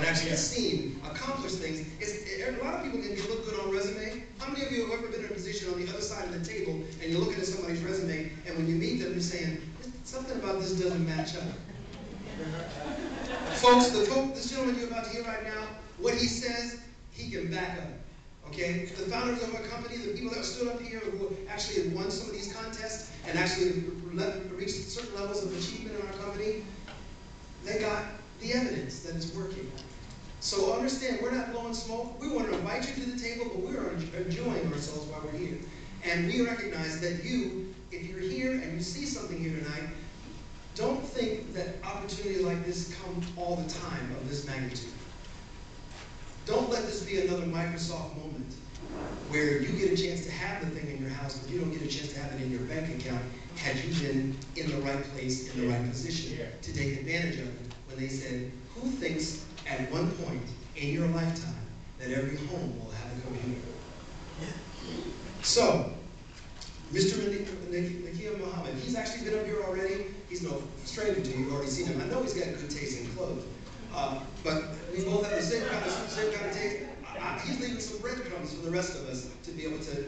actually seen accomplish things. A lot of people can look good on resume. How many of you have ever been in a position on the other side of the table and you're looking at somebody's resume and when you meet them you're saying, something about this doesn't match up. Folks, this gentleman you're about to hear right now, what he says, he can back up. Okay? The founders of our company, the people that stood up here who actually have won some of these contests and actually reached certain levels of achievement in our company, they got the evidence that it's working. So understand, we're not blowing smoke. We want to invite you to the table, but we're enjoying ourselves while we're here. And we recognize that you, if you're here and you see something here tonight, don't think that opportunities like this come all the time of this magnitude. Don't let this be another Microsoft moment where you get a chance to have the thing in your house, but you don't get a chance to have it in your bank account had you been in the right place, in the right position to take advantage of it when they said, who thinks at one point in your lifetime that every home will have a computer? So, Mr. Nakia Muhammad, he's actually been up here already. He's no stranger to you. You've already seen him. I know he's got good taste in clothes. But we both have the same kind of taste. He's leaving some breadcrumbs for the rest of us to be able to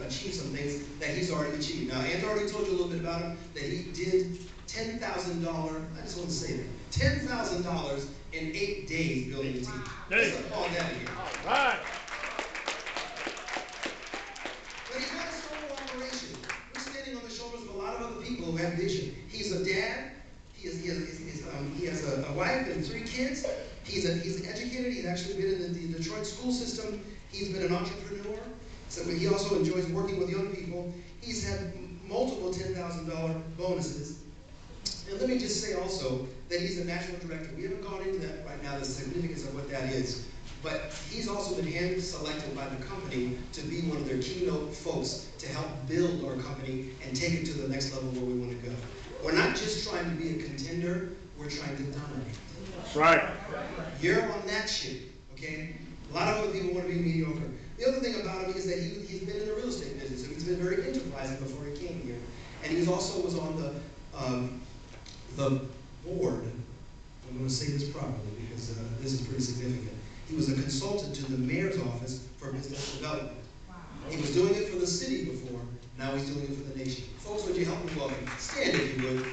achieve some things that he's already achieved. Now, Ann already told you a little bit about him, that he did $10,000, I just want to say that, $10,000 in 8 days building a team. Let's call that again. All right. But he's not a solo operation. We're standing on the shoulders of a lot of other people who have vision. He's a dad. He has a wife and 3 kids. He's educated. He's actually been in the Detroit school system. He's been an entrepreneur. So he also enjoys working with young people. He's had multiple $10,000 bonuses. And let me just say also that he's a national director. We haven't gone into that right now, the significance of what that is. But he's also been hand-selected by the company to be one of their keynote folks to help build our company and take it to the next level where we want to go. We're not just trying to be a contender, we're trying to dominate. That's right. You're on that ship, okay? A lot of other people want to be mediocre. The other thing about him is that he's been in the real estate business, so he's been very enterprising before he came here. And he also was on the board, I'm going to say this properly because this is pretty significant. He was a consultant to the mayor's office for business development. Wow. He was doing it for the city before, now he's doing it for the nation. Folks, would you help me welcome? Stand if you would.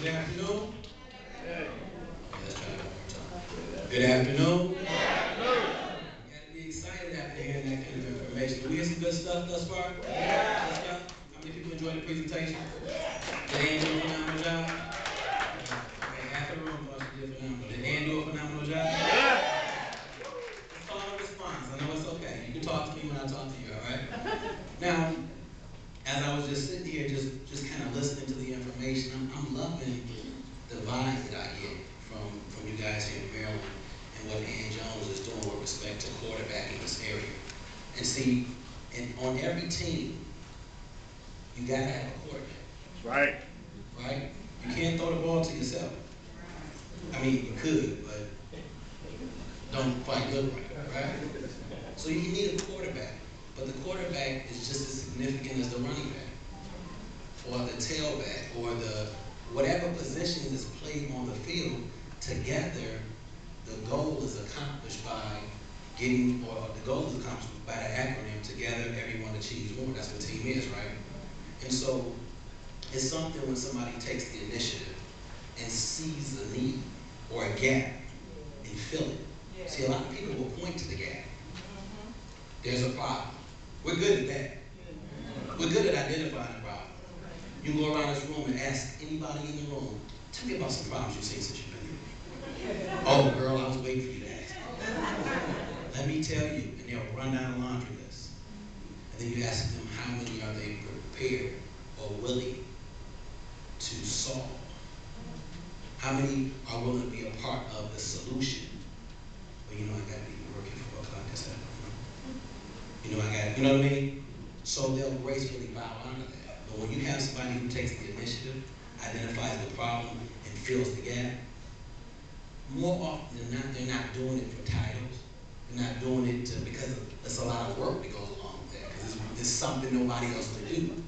Good afternoon. Let's try that one more time. Good afternoon. You got to be excited after hearing that kind of information. Did we hear some good stuff thus far? Yeah. Good stuff? How many people enjoyed the presentation? Did Ann do a phenomenal job? Okay, half of the room thought she did phenomenal. Did Ann do a phenomenal job? Yeah. Let's call a response. I know it's okay. You can talk to me when I talk to you, all right? Now, as I was just sitting here, just kind of listening to the information, I'm loving the vibe that I get from you guys here in Maryland and what Ann Jones is doing with respect to quarterbacking this area. And see, on every team, you gotta have a quarterback. Right. Right? You can't throw the ball to yourself. I mean, you could, but don't quite look right? So you need a quarterback. But the quarterback is just as significant as the running back, or the tailback, or the whatever position is played on the field. Together, the goal is accomplished by getting, or the goal is accomplished by the acronym. Together, everyone achieves more. That's what team is, right? And so, it's something when somebody takes the initiative and sees the need or a gap and fill it. Yeah. See, a lot of people will point to the gap. There's a problem. We're good at that. We're good at identifying the problem. You can go around this room and ask anybody in the room, tell me about some problems you've seen since you've been here. Oh, girl, I was waiting for you to ask. Let me tell you, and they'll run down a laundry list. And then you ask them how many are they prepared or willing to solve. How many are willing to be a part of the solution? Well, you know, I got to be working for a contest. You know, I got, you know what I mean? So they'll gracefully bow out of that. But when you have somebody who takes the initiative, identifies the problem, and fills the gap, more often than not, they're not doing it for titles. They're not doing it because it's a lot of work that goes along with that, because it's something nobody else would do.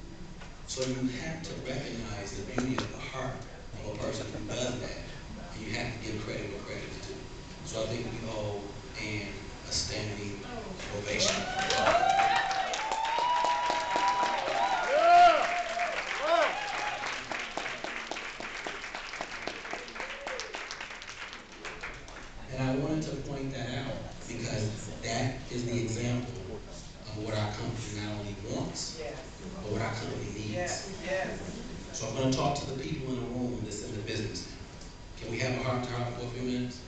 So you have to recognize the beauty of the heart of a person who does that, and you have to give credit where credit is due. So I think we owe Ann a standing ovation. And I wanted to point that out because that is the example of what our company not only wants, but what our company needs. So I'm going to talk to the people in the room that's in the business. Can we have a heart-to-heart for a few minutes?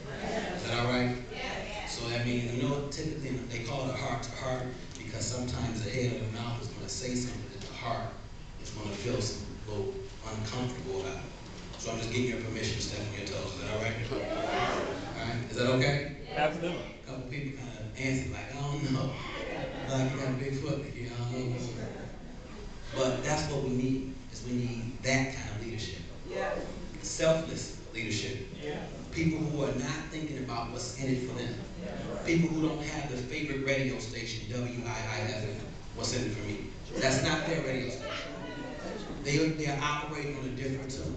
Is that all right? So that means, you know, typically they call it a heart-to-heart because sometimes the head of the mouth is going to say something that the heart is going to feel a little uncomfortable about. So I'm just giving you permission to step on your toes. Is that all right? All right? Is that okay? Absolutely. A couple people kind of answer like, I don't know. Like you got a big foot here, I don't know. But that's what we need, is we need that kind of leadership. Yeah. Selfless leadership. Yeah. People who are not thinking about what's in it for them. People who don't have the favorite radio station, WIIFM, what's in it for me. That's not their radio station. They are operating on a different tune.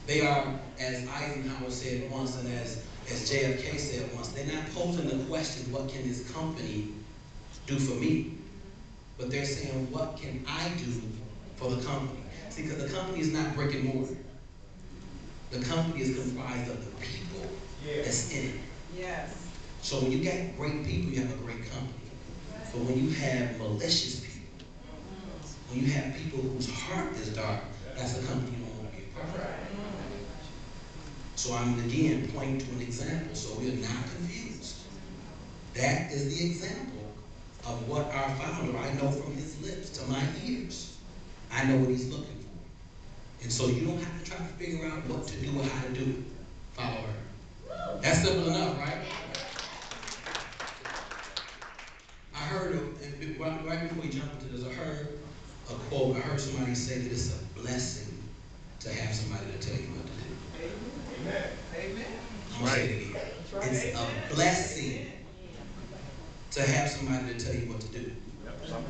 They are, as Eisenhower said once, and as JFK said once, they're not posing the question, what can this company do for me? But they're saying, what can I do for the company? See, because the company is not brick and mortar. The company is comprised of the people that's in it. Yes. So when you got great people, you have a great company. But when you have malicious people, when you have people whose heart is dark, that's a company you don't want to be a part of. So I'm again pointing to an example so we're not confused. That is the example of what our founder, I know from his lips to my ears. I know what he's looking for. And so you don't have to try to figure out what to do or how to do it. Follow her. That's simple enough, right? I heard, right before we jump into this, I heard a quote. I heard somebody say that it's a blessing to have somebody to tell you what to do. Amen. Amen. I'm going to say it again. It's a blessing to have somebody to tell you what to do.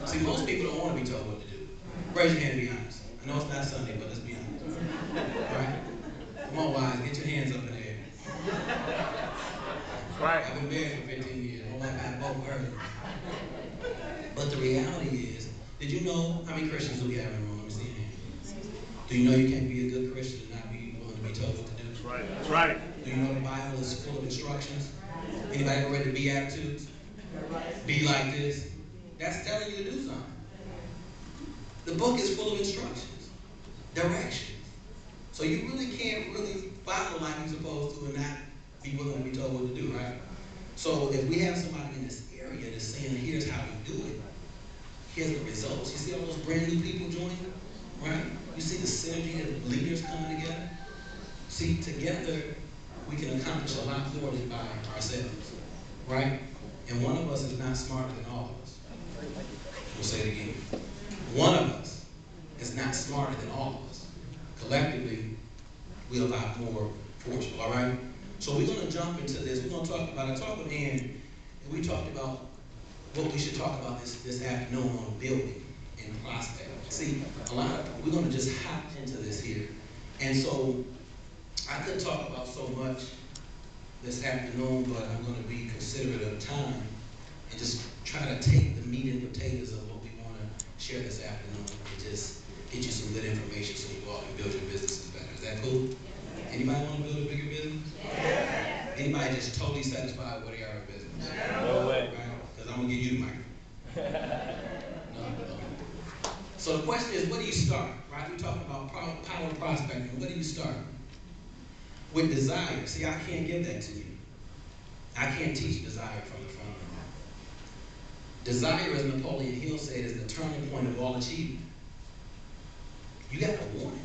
See, most people don't want to be told what to do. Raise your hand and be honest. I know it's not Sunday, but let's be honest. Right? Come on, wives, get your hands up in the air. Right. I've been married for 15 years. I don't like I both heard. But the reality is, did you know how many Christians do we have in the room? Let me see your hands. Do you know you can't be a good Christian and not be willing to be told what to do? That's right. That's right. Do you know the Bible is full of instructions? Anybody ever read the Beatitudes? Be like this. That's telling you to do something. The book is full of instructions, directions. So you really can't really follow like you're supposed to and not be willing to be told what to do, right? So if we have somebody in this area that's saying, here's how we do it, here's the results. You see all those brand new people joining, right? You see the synergy of leaders coming together. See, together we can accomplish a lot more than by ourselves, right? And one of us is not smarter than all of us. We'll say it again. One of us is not smarter than all of us. Collectively, we're a lot more forceful, all right? So we're going to jump into this. We're going to talk about, I talked with Ann, and we talked about what we should talk about this afternoon on building and prospect. See, we're going to just hop into this here. And so I could talk about so much this afternoon, but I'm going to be considerate of time and just try to take the meat and potatoes of what we want to share this afternoon and just get you some good information so you all can build your businesses better. Is that cool? Anybody want to build a bigger business? Yeah. Anybody just totally satisfied with their business? No way. Right? Because I'm going to give you the microphone. No. So the question is, where do you start? Right? We're talking about power prospecting. Where do you start? With desire. See, I can't give that to you. I can't teach desire from the front end. Desire, as Napoleon Hill said, is the turning point of all achievement. You got to want it.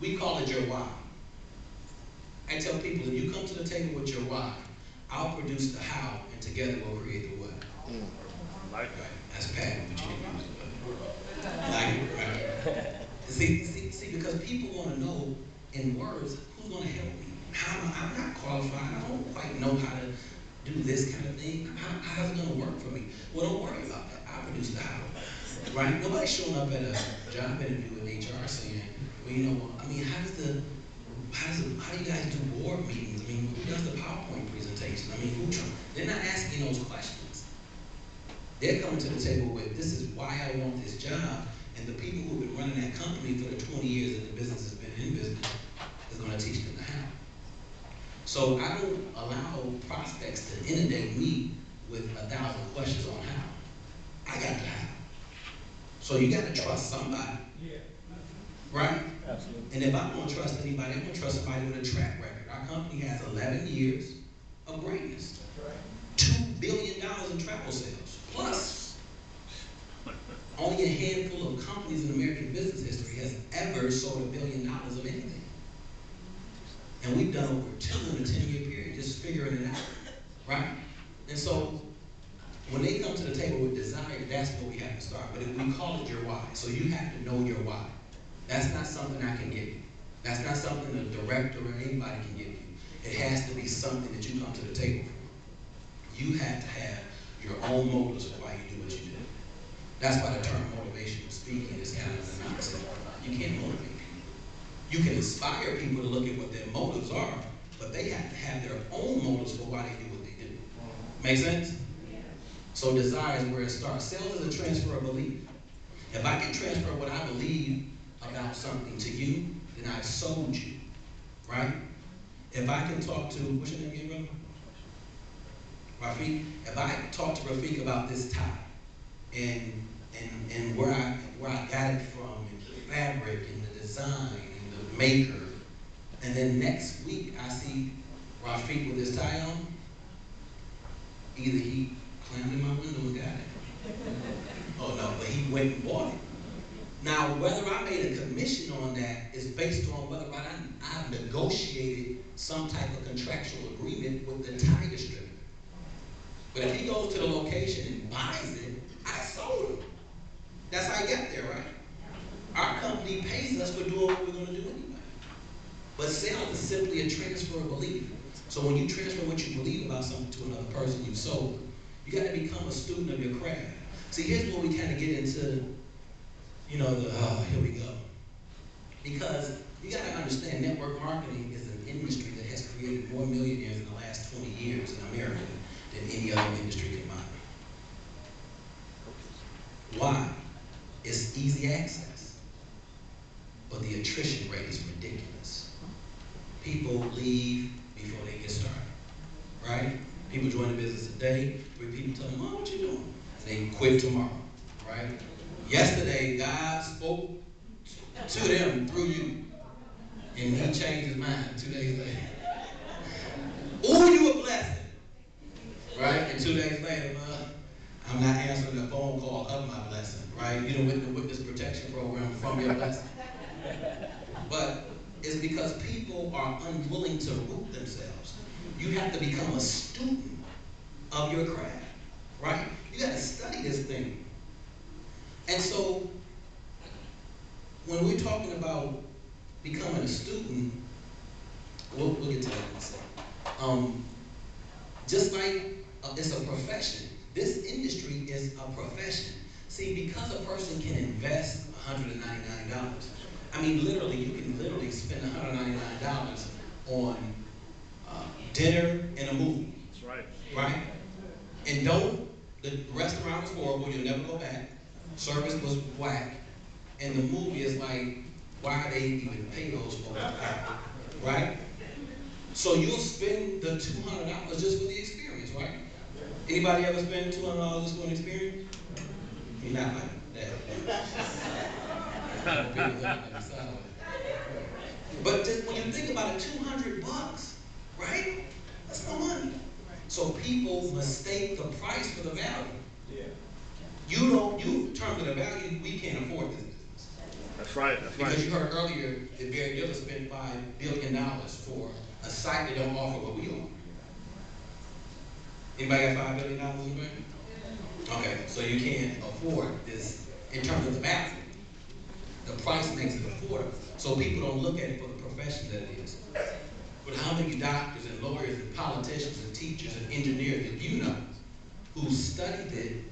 We call it your why. I tell people, if you come to the table with your why, I'll produce the how, and together we'll create the what. Like that. Right? That's patent, but you didn't use it. Like it, right? See, because people want to know in words, who's going to help me? I'm not qualified. I don't quite know how to do this kind of thing. How's it going to work for me? Well, don't worry about that. I'll produce the how. Right? Nobody's showing up at a job interview in HR saying, well, you know, I mean, how do you guys do board meetings? I mean, who does the PowerPoint presentation? I mean, they're not asking those questions. They're coming to the table with, this is why I want this job, and the people who've been running that company for the 20 years that the business has been in business is going to teach them the how. So I don't allow prospects to inundate me with 1,000 questions on how. I got the how. So you got to trust somebody. Yeah. Right? Absolutely. And if I don't trust anybody, I'm going to trust somebody with a track record. Our company has 11 years of greatness. $2 billion in travel sales. Plus, only a handful of companies in American business history has ever sold $1 billion of anything. And we've done over 2 in a 10-year period, just figuring it out. Right? And so, when they come to the table with desire, that's what we have to start with. We call it your why. So you have to know your why. That's not something I can give you. That's not something a director or anybody can give you. It has to be something that you come to the table for. You have to have your own motives for why you do what you do. That's why the term motivational speaking is kind of a nonsense. You can't motivate people. You can inspire people to look at what their motives are, but they have to have their own motives for why they do what they do. Make sense? So desire is where it starts. Sales is a transfer of belief. If I can transfer what I believe about something to you, then I've sold you, right? If I can talk to, what's your name again, brother? Rafiq. If I talk to Rafiq about this tie and where I got it from, and the fabric and the design and the maker, and then next week I see Rafiq with his tie on, either he climbed in my window and got it. Oh no, but he went and bought it. Now, whether I made a commission on that is based on whether or not I've negotiated some type of contractual agreement with the tie distributor. But if he goes to the location and buys it, I sold him. That's how I got there, right? Our company pays us for doing what we're going to do anyway. But sales is simply a transfer of belief. So when you transfer what you believe about something to another person, you sold them. You got to become a student of your craft. See, here's where we kind of get into, you know, here we go. Because you got to understand, network marketing is an industry that has created more millionaires in the last 20 years in America than any other industry combined. Why? It's easy access, but the attrition rate is ridiculous. People leave before they get started, right? People join the business today, 3 people tell them, oh, what you doing? And they quit tomorrow, right? Yesterday, God spoke to them through you, and he changed his mind 2 days later. Ooh, you a blessing, right? And 2 days later, I'm not answering the phone call of my blessing, right? You don't win the witness protection program from your blessing. But it's because people are unwilling to root themselves. You have to become a student of your craft, right? You got to study this thing. And so, when we're talking about becoming a student, we'll get to that in a second. Just like it's a profession, this industry is a profession. See, because a person can invest $199, I mean, literally, you can literally spend $199 on dinner and a movie. That's right. Right? And the restaurant was horrible, you'll never go back. Service was whack. And the movie is like, why they even pay those folks back? Right? So you'll spend the $200 just for the experience, right? Anybody ever spend $200 just for an experience? You're not like that. But just when you think about it, $200, right? That's no money. So people mistake the price for the value. Yeah. You turn to the value, we can't afford this business. That's right, that's right. Because you heard earlier that Barry Diller spent $5 billion for a site that don't offer what we offer. Anybody got $5 billion in the bank? Okay, so you can't afford this in terms of the value. The price makes it affordable. So people don't look at it for the profession that it is. But how many doctors and lawyers and politicians and teachers and engineers that you know who studied it,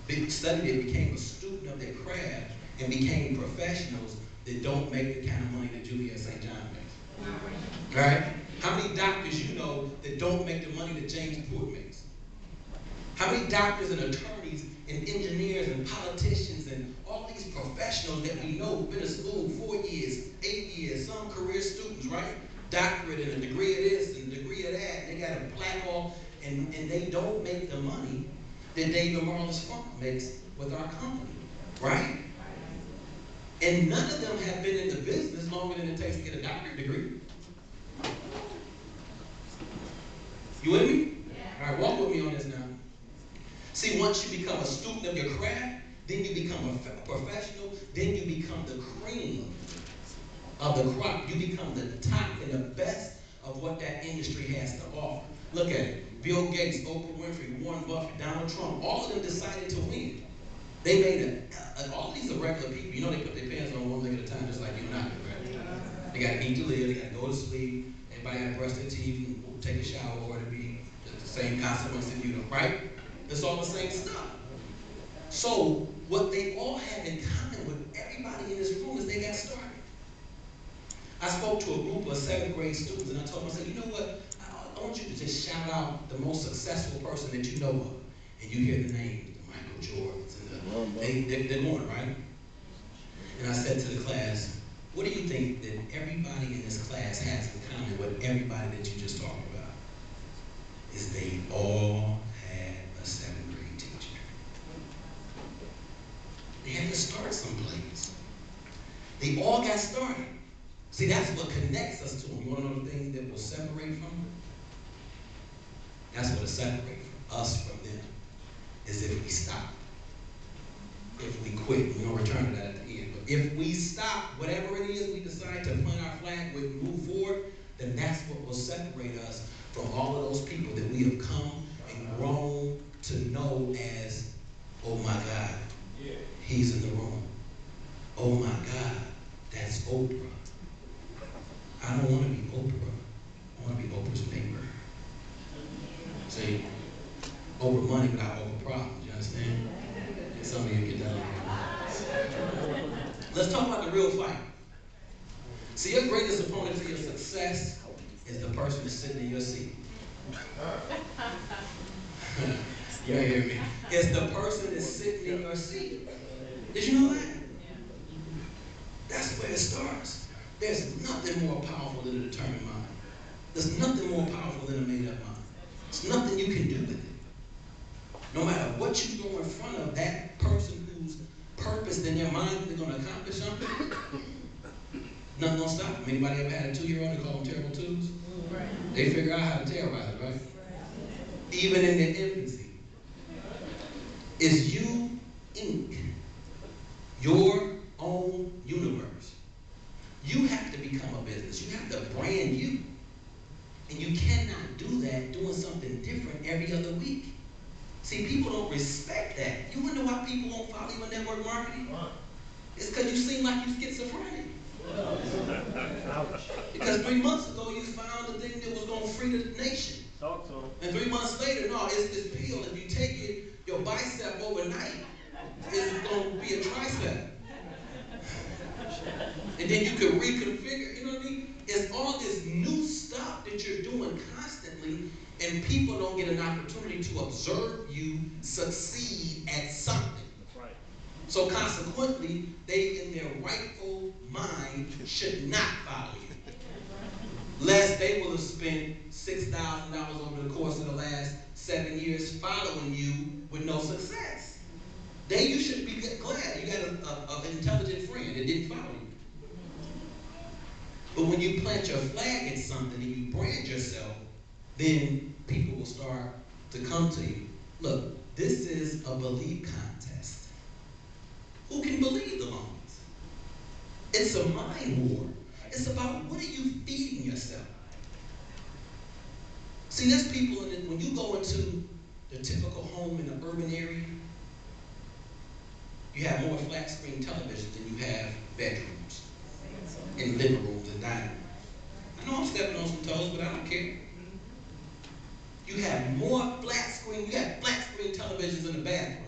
became a student of their craft, and became professionals that don't make the kind of money that Juliet St. John makes? Right? How many doctors you know that don't make the money that James Ford makes? How many doctors and attorneys and engineers and politicians and all these professionals that we know who've been to school 4 years, 8 years, some career students, right? Doctorate and a degree of this and a degree of that, and they got a plaque off, and they don't make the money that David Marlis Funk makes with our company, right? And none of them have been in the business longer than it takes to get a doctorate degree. You with me? All right, walk with me on this now. See, once you become a student of your craft, then you become a professional, then you become the cream of the crop. You become the top and the best of what that industry has to offer. Look at it. Bill Gates, Oprah Winfrey, Warren Buffett, Donald Trump, all of them decided to win. They made all of these are regular people. You know, they put their pants on one leg at a time, just like you and I do, right? They got to eat to live, they got to go to sleep, everybody got to brush their teeth and take a shower, or to be the same consequence that you know, right? It's all the same stuff. So what they all have in common with everybody in this room is they got started. I spoke to a group of 7th grade students, and I told them, I said, you know what? I want you to just shout out the most successful person that you know of. And you hear the names, the Michael Jordans, and they're going, right? And I said to the class, what do you think that everybody in this class has in common with everybody that you just talked about? Is they all had a 7th grade teacher. They had to start someplace. They all got started. See, that's what connects us to them. You want to know the things that will separate from them? That's what will separate us from them, is if we stop. If we quit. We're going to return to that at the end. But if we stop, whatever it is we decide to plant our flag with and move forward, then that's what will separate us from all of those people that we have come and grown to know as, oh my God, he's in the room. Oh my God, that's Oprah. I don't want to be Oprah. I want to be Oprah's neighbor. See, Oprah money without Oprah problems, you understand? And some of you get that. Let's talk about the real fight. See, your greatest opponent to your success is the person that's sitting in your seat. You hear me? It's the person that's sitting in your seat. Did you know that? That's where it starts. There's nothing more powerful than a determined mind. There's nothing more powerful than a made-up mind. There's nothing you can do with it. No matter what you go in front of that person whose purpose in their mind they're going to accomplish something, nothing going to stop them. Anybody ever had a 2-year-old and call them terrible twos? Right. They figure out how to terrorize, right? Even in their infancy. Is you Inc. your own universe. You have to become a business. You have to brand you. And you cannot do that doing something different every other week. See, people don't respect that. You wonder why people won't follow you in network marketing? It's because you seem like you're schizophrenic. Because 3 months ago, you found the thing that was going to free the nation. Talk to 'em. And 3 months later, no, it's this pill. If you take it, your bicep overnight is going to be a tricep. And then you can reconfigure, you know what I mean? It's all this new stuff that you're doing constantly, and people don't get an opportunity to observe you succeed at something. That's right. So consequently, they in their rightful mind should not follow you. Lest they will have spent $6,000 over the course of the last 7 years following you with no success. Then you should be glad you got an intelligent friend that didn't follow you. But when you plant your flag at something and you brand yourself, then people will start to come to you. Look, this is a belief contest. Who can believe the longest? It's a mind war. It's about what are you feeding yourself? See, there's people, when you go into the typical home in an urban area, You have more flat screen televisions than you have bedrooms and living rooms and dining rooms. I know I'm stepping on some toes, but I don't care. You have more flat screen televisions in the bathroom.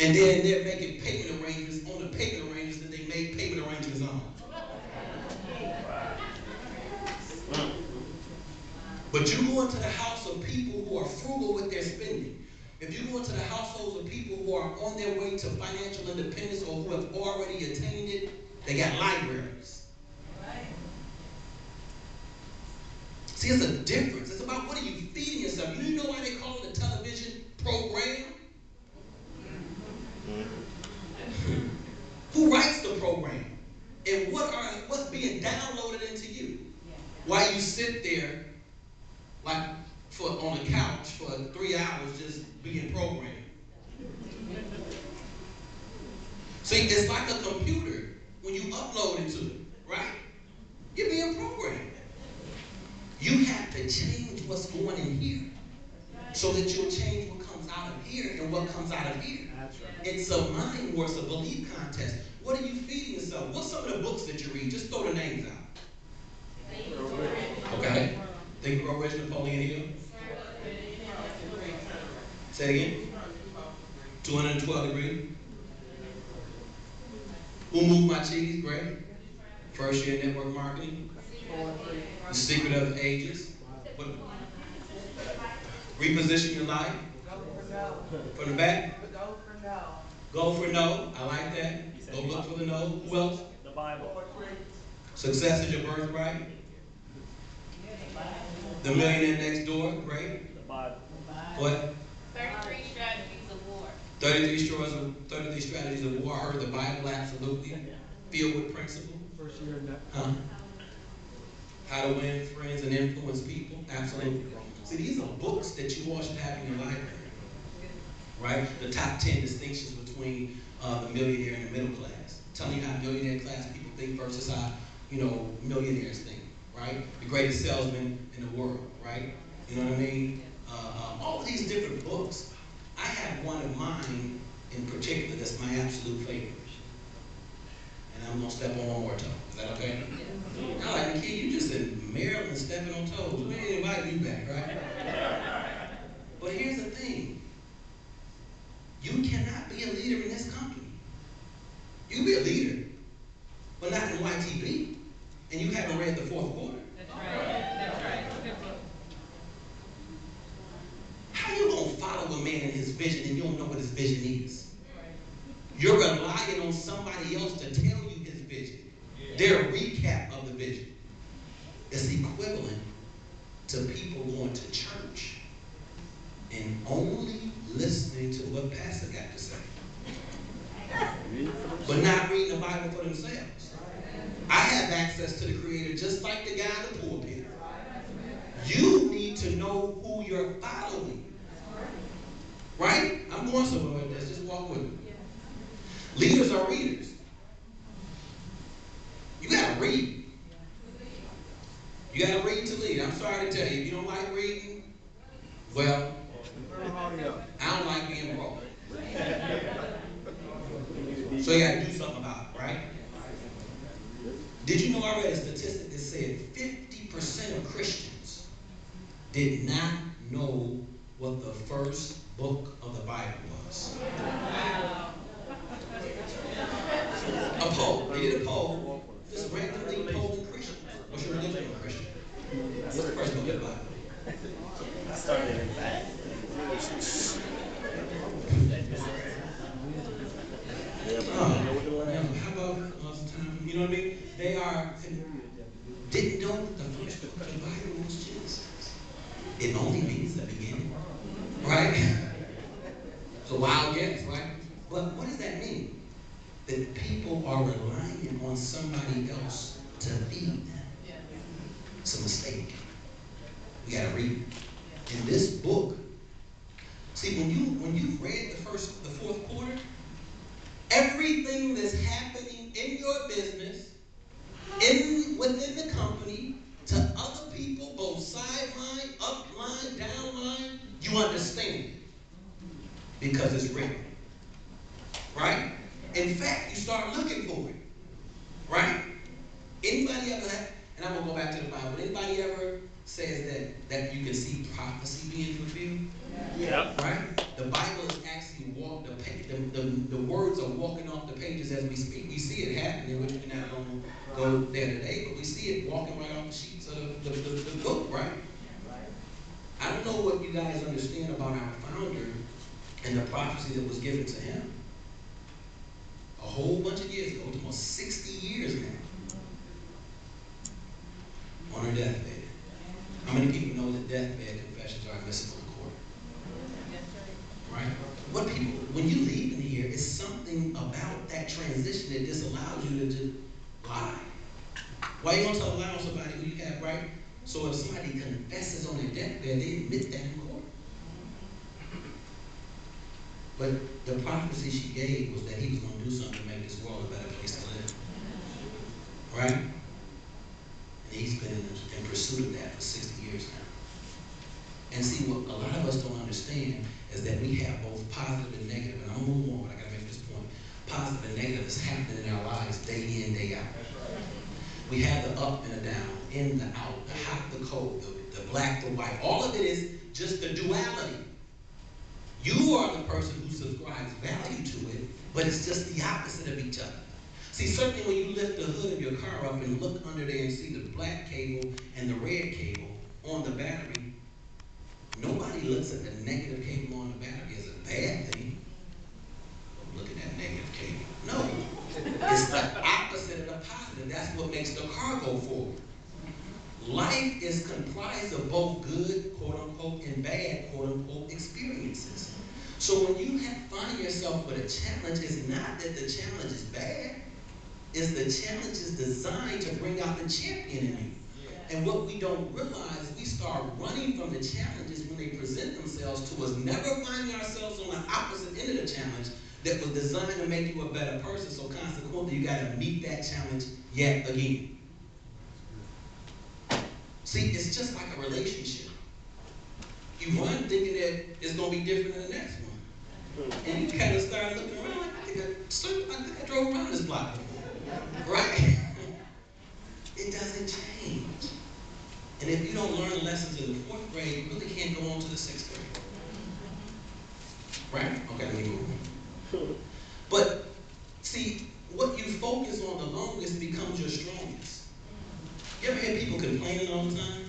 And then they're making payment arrangements on the payment arrangements that they made payment arrangements on. But you go into the house of people who are frugal with their spending. If you go into the households of people who are on their way to financial independence or who have already attained it, they got libraries. See, it's a difference. It's about what are you feeding yourself. You know why they call it a television program? Who writes the program? And what's being downloaded into you? While you sit there like on the couch for 3 hours just being programmed. See, it's like a computer when you upload it to it, right? You're being programmed. You have to change what's going in here so that you'll change what comes out of here and what comes out of here. That's right. It's a mind war, it's a belief contest. What are you feeding yourself? What's some of the books that you read? Just throw the names out. Okay. Think and Grow Rich, Napoleon Hill. Say it again. 212 Degrees. Who Moved My Cheese? Great. First Year Network Marketing. The Secret of the Ages. What? Reposition Your Life. From the back. Go for no. I like that. Go look for the no. Who else? The Bible. Success is Your Birthright. The Millionaire Next Door. Great. The Bible. What? 33 Strategies of War. 33 Strategies of War. I heard the Bible, absolutely. Filled with principle. First year in that. Huh? How to Win Friends and Influence People. Absolutely. See, these are books that you all should have in your library. Right? The top 10 distinctions between the millionaire and the middle class. Telling you how millionaire class people think versus how, millionaires think. Right? The greatest salesman in the world. Right? You know what I mean? All of these different books. I have one of mine in particular that's my absolute favorite. And I'm going to step on one more toe. Is that okay? I like, kid, you just in Maryland stepping on toes. We ain't invited you back, right? But here's the thing. You cannot be a leader in this company. You can be a leader, but not in YTB. And you haven't read the fourth quarter. That's right. How you going to follow a man in his vision and you don't know what his vision is? You're relying on somebody else to tell you his vision. Their recap of the vision is equivalent to people going to church and only listening to what pastor got to say, but not reading the Bible for themselves. I have access to the Creator just like the guy in the pulpit. You need to know who you're following. Right? I'm going somewhere with this. Just walk with me. Leaders are readers. You gotta read. You gotta read to lead. I'm sorry to tell you, if you don't like reading, well, I don't like being broke. So you gotta do something about it, right? Did you know I read a statistic that said 50% of Christians did not know what the first book of the Bible was? A poll. They did a poll. Just randomly polling Christians. What's your religion, Christian? What's the first book of the Bible? I started in that. How about you know what I mean? They didn't know that the first book of the Bible was Genesis. It only means the beginning. Right? It's a wild guess, right? But what does that mean? That people are relying on somebody else to feed them. It's a mistake. We gotta read. In this book, see, when you've read the fourth quarter, everything that's happening in your business, within the company, to other people, both sideline, upline, downline, you understand it. because it's written. Right? In fact, you start looking for it. Right? Anybody ever have, and I'm going to go back to the Bible, anybody ever says that you can see prophecy being fulfilled? Yep. Right? The Bible is actually the words are walking off the pages as we speak. We see it happening, which we're not going to go there today, but we see it walking right off the sheets of the book, right? I don't know what you guys understand about our founder and the prophecy that was given to him. A whole bunch of years ago, almost 60 years now, on her deathbed. How many people know that deathbed confessions are admissible in court? Right? What people, when you leave in here, it's something about that transition that disallows you to just lie. Why you want to allow somebody who you have, right? So if somebody confesses on their deathbed, they admit that in court. But the prophecy she gave was that he was going to do something to make this world a better place to live. Right? And he's been in pursuit of that for 60 years now. And see, what a lot of us don't understand is that we have both positive and negative. And I'm going to move on, but I got to make this point. Positive and negative is happening in our lives day in, day out. We have the up and the down, in, the out, the hot, the cold, the black, the white. All of it is just the duality. You are the person who subscribes value to it, but it's just the opposite of each other. See, certainly when you lift the hood of your car up and look under there and see the black cable and the red cable on the battery, nobody looks at the negative cable on the battery as a bad thing. Look at that negative cable. No, it's the opposite of the positive. That's what makes the car go forward. Life is comprised of both good, quote unquote, and bad, quote unquote, experiences. So when you find yourself with a challenge, it's not that the challenge is bad. It's the challenge is designed to bring out the champion in you. And what we don't realize, we start running from the challenges when they present themselves to us, never finding ourselves on the opposite end of the challenge that was designed to make you a better person. So consequently, you got to meet that challenge yet again. See, it's just like a relationship. You run thinking that it's going to be different than the next one. And you kind of start looking around like, I think I drove around this block before. Right? It doesn't change. And if you don't learn lessons in the 4th grade, you really can't go on to the 6th grade. Right? Okay, let me move on. But, see, what you focus on the longest becomes your strongest. You ever hear people complaining all the time?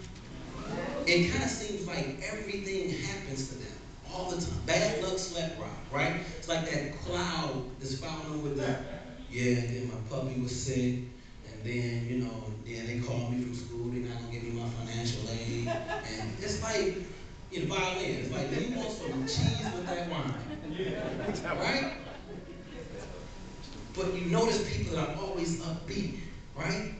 It kind of seems like everything happens to them all the time. Bad luck, slap rock, right? It's like that cloud that's following with the, yeah, and then my puppy was sick, and then, you know, then they called me from school, they're not going to give me my financial aid. And it's like, you know, violin, it's like, you want some cheese with that wine, right? But you notice people that are always upbeat, right?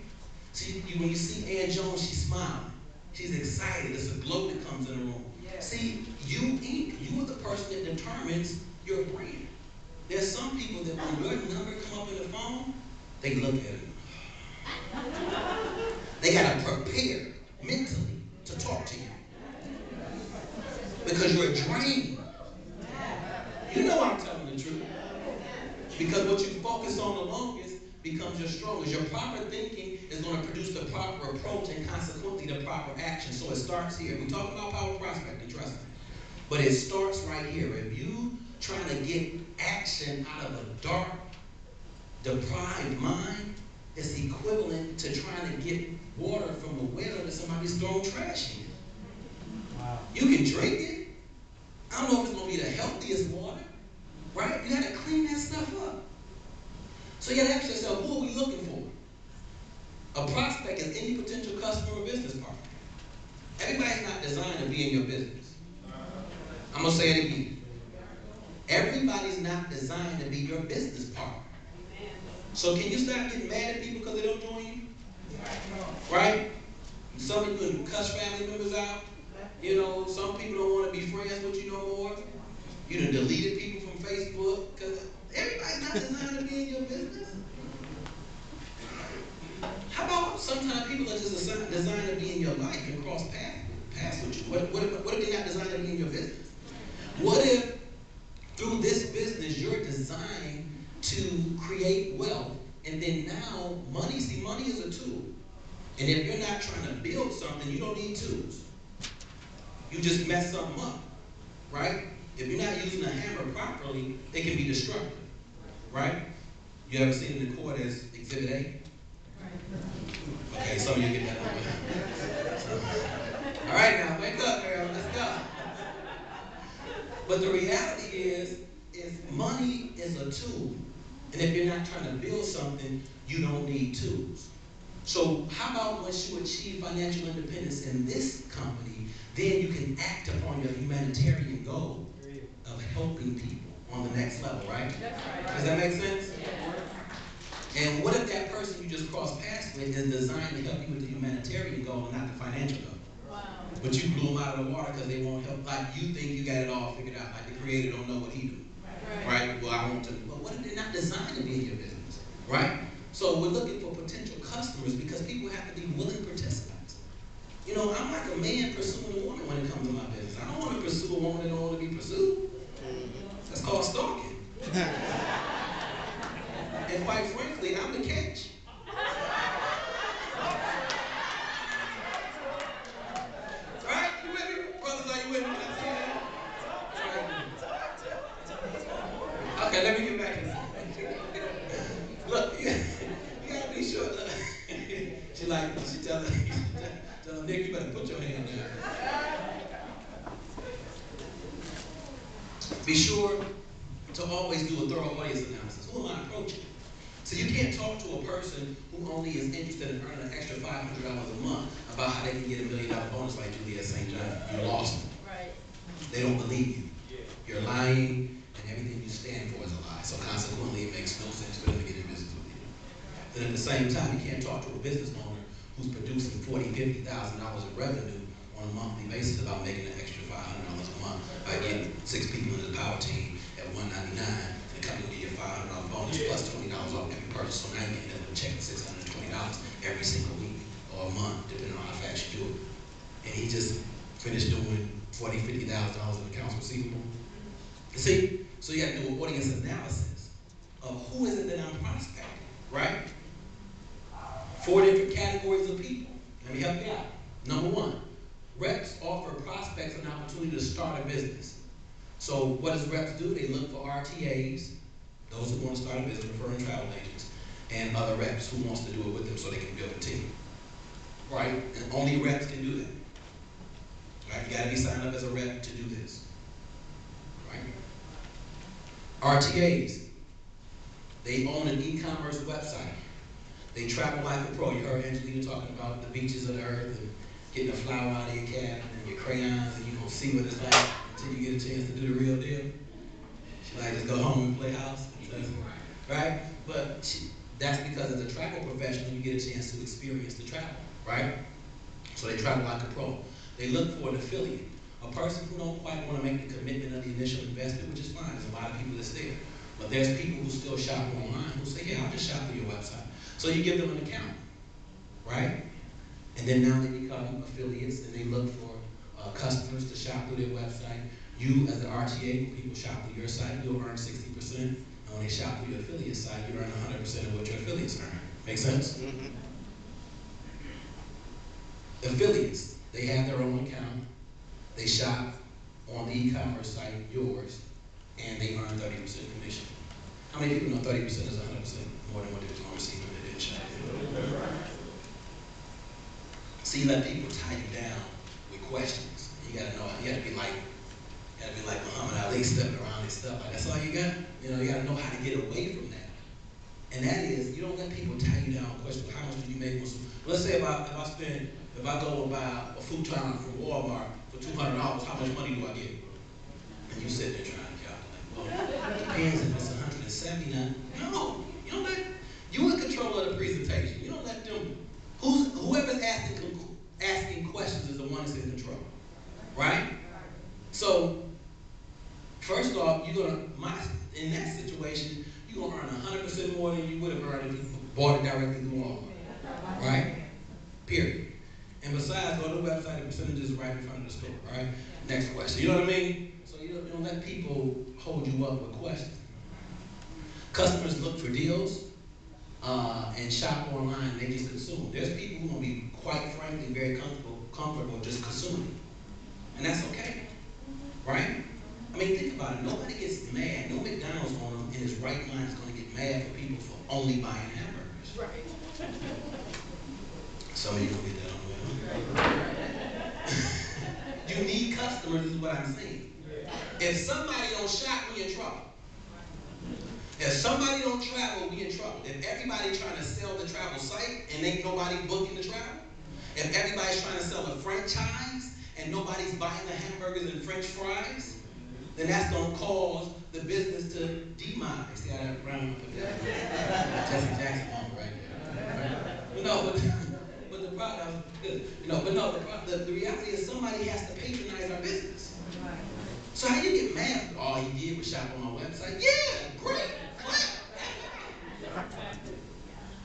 See, when you see Ann Jones, she's smiling. She's excited. There's a glow that comes in the room. Yes. See, you are the person that determines your brand. There's some people that when your number come up in the phone, they look at it. They got to prepare mentally to talk to you. Because you're a dream. You know I'm telling the truth. Because what you focus on the longest becomes your strongest. Your proper thinking is going to produce the proper approach and consequently the proper action. So it starts here. We talk about power prospecting, trust me. But it starts right here. If you trying to get action out of a dark, deprived mind, it's equivalent to trying to get water from a well that somebody's thrown trash in. Wow. You can drink it. I don't know if it's going to be the healthiest water, right? You got to clean that stuff up. So you got to ask yourself, who are we looking for? A prospect is any potential customer or business partner. Everybody's not designed to be in your business. I'm going to say it again. Everybody's not designed to be your business partner. So can you stop getting mad at people because they don't join you? Right? Some of you cuss family members out. You know, some people don't want to be friends with you no more. You done deleted people from Facebook because everybody's not designed to be in your business. How about sometimes people are just designed to be in your life and cross paths with you? What if they're not designed to be in your business? What if through to create wealth. And then now, money is a tool. And if you're not trying to build something, you don't need tools. You just mess something up, right? If you're not using a hammer properly, it can be destructive, right? You ever seen in the court as Exhibit A? Okay, some of you get that over. All right, now wake up, girl. Let's go. But the reality is money is a tool, and if you're not trying to build something, you don't need tools. So how about once you achieve financial independence in this company, then you can act upon your humanitarian goal of helping people on the next level, right? Does that make sense? And what if that person you just crossed paths with is designed to help you with the humanitarian goal and not the financial goal? Wow. But you blew them out of the water because they won't help. Like you think you got it all figured out. Like the creator don't know what he do. Right? Well, I want to. But what if they're not designed to be in your business? Right? So we're looking for potential customers because people have to be willing participants. You know, I'm like a man pursuing a woman when it comes to my business. I don't want to pursue a woman that don't want to be pursued. That's called stalking. And quite frankly, I'm the catch. Right? You with me? Brothers, are you with me when I say that? Okay, let me get back to this. Look, you gotta be sure. Look. she tell her, Nick, you better put your hand down. Be sure to always do a thorough audience analysis. Who am I approaching? So you can't talk to a person who only is interested in earning an extra $500 a month about how they can get $1 million bonus like Juliet St. John. You lost them. Right. They don't believe you. You're lying, and everything you stand for is a lie. So consequently, it makes no sense for them to get in business with you. Then at the same time, you can't talk to a business owner who's producing $40,000, $50,000 in revenue on a monthly basis about making an extra $500 a month by getting 6 people in the power team at $199. The company will give you a $500 bonus plus $20 off every purchase. So now you end up with a check of $620 every single week or a month, depending on how fast you do it. And he just finished doing $40,000, $50,000 in accounts receivable. You see? So you have to do an audience analysis of who is it that I'm prospecting, right? 4 different categories of people. Let me help you out. Number 1, reps offer prospects an opportunity to start a business. So what does reps do? They look for RTAs, those who want to start a business, referring travel agents, and other reps who wants to do it with them so they can build a team. Right? And only reps can do that. Right? You got to be signed up as a rep to do this. Right? RTAs, they own an e-commerce website. They travel like a pro. You heard Angelina talking about the beaches of the earth and getting a flower out of your cabin and your crayons, and you're going to see what it's like until you get a chance to do the real deal. She like, just go home and play house. Right? But that's because as a travel professional, you get a chance to experience the travel. Right? So they travel like a pro. They look for an affiliate, a person who don't quite want to make the commitment of the initial investment, which is fine. There's a lot of people that's there. But there's people who still shop online who say, yeah, I'll just shop through your website. So you give them an account, right? And then now they become affiliates and they look for customers to shop through their website. You, as the RTA, when people shop through your site, you'll earn 60%. And when they shop through your affiliate site, you earn 100% of what your affiliates earn. Make sense? Mm-hmm. Affiliates, they have their own account. They shop on the e-commerce site, yours, and they earn 30% commission. How many people know 30% is 100% more than what they was going to receive when they didn't shop? So you let people tie you down with questions. You gotta know, you gotta be like Muhammad Ali stepping around and stuff. Like, that's all you got? You know, you gotta know how to get away from that. And that is, you don't let people tie you down with questions. How much do you make? Let's say if I go and buy a futon from Walmart for $200, how much money do I get? And you sit there trying to calculate. Well, it depends if it's 179. No, you don't let, you in control of the presentation. You don't let them, whoever's asking questions is the one that's in control, right? So, first off, in that situation, you're gonna earn 100% more than you would have earned if you bought it directly through Walmart, right? Period. And besides, go to the website, the percentage is right in front of the store, right? Next question, you know what I mean? So you don't let people hold you up with questions. Customers look for deals and shop online. They just consume. There's people who are going to be, quite frankly, very comfortable just consuming. And that's okay, right? I mean, think about it. Nobody gets mad. No McDonald's owner in his right mind is going to get mad for people for only buying hamburgers. Right. Some of you don't get that on the way home. You need customers is what I'm saying. If somebody don't shop, we in trouble. If somebody don't travel, we in trouble. If everybody trying to sell the travel site and ain't nobody booking the travel, if everybody's trying to sell a franchise and nobody's buying the hamburgers and French fries, then that's gonna cause the business to demise. See how that round up there? Jesse Jackson moment right there. But no, but the problem, good. But no, the reality is somebody has to patronize our business. So how you get mad? All he did was shop on my website. Yeah, great.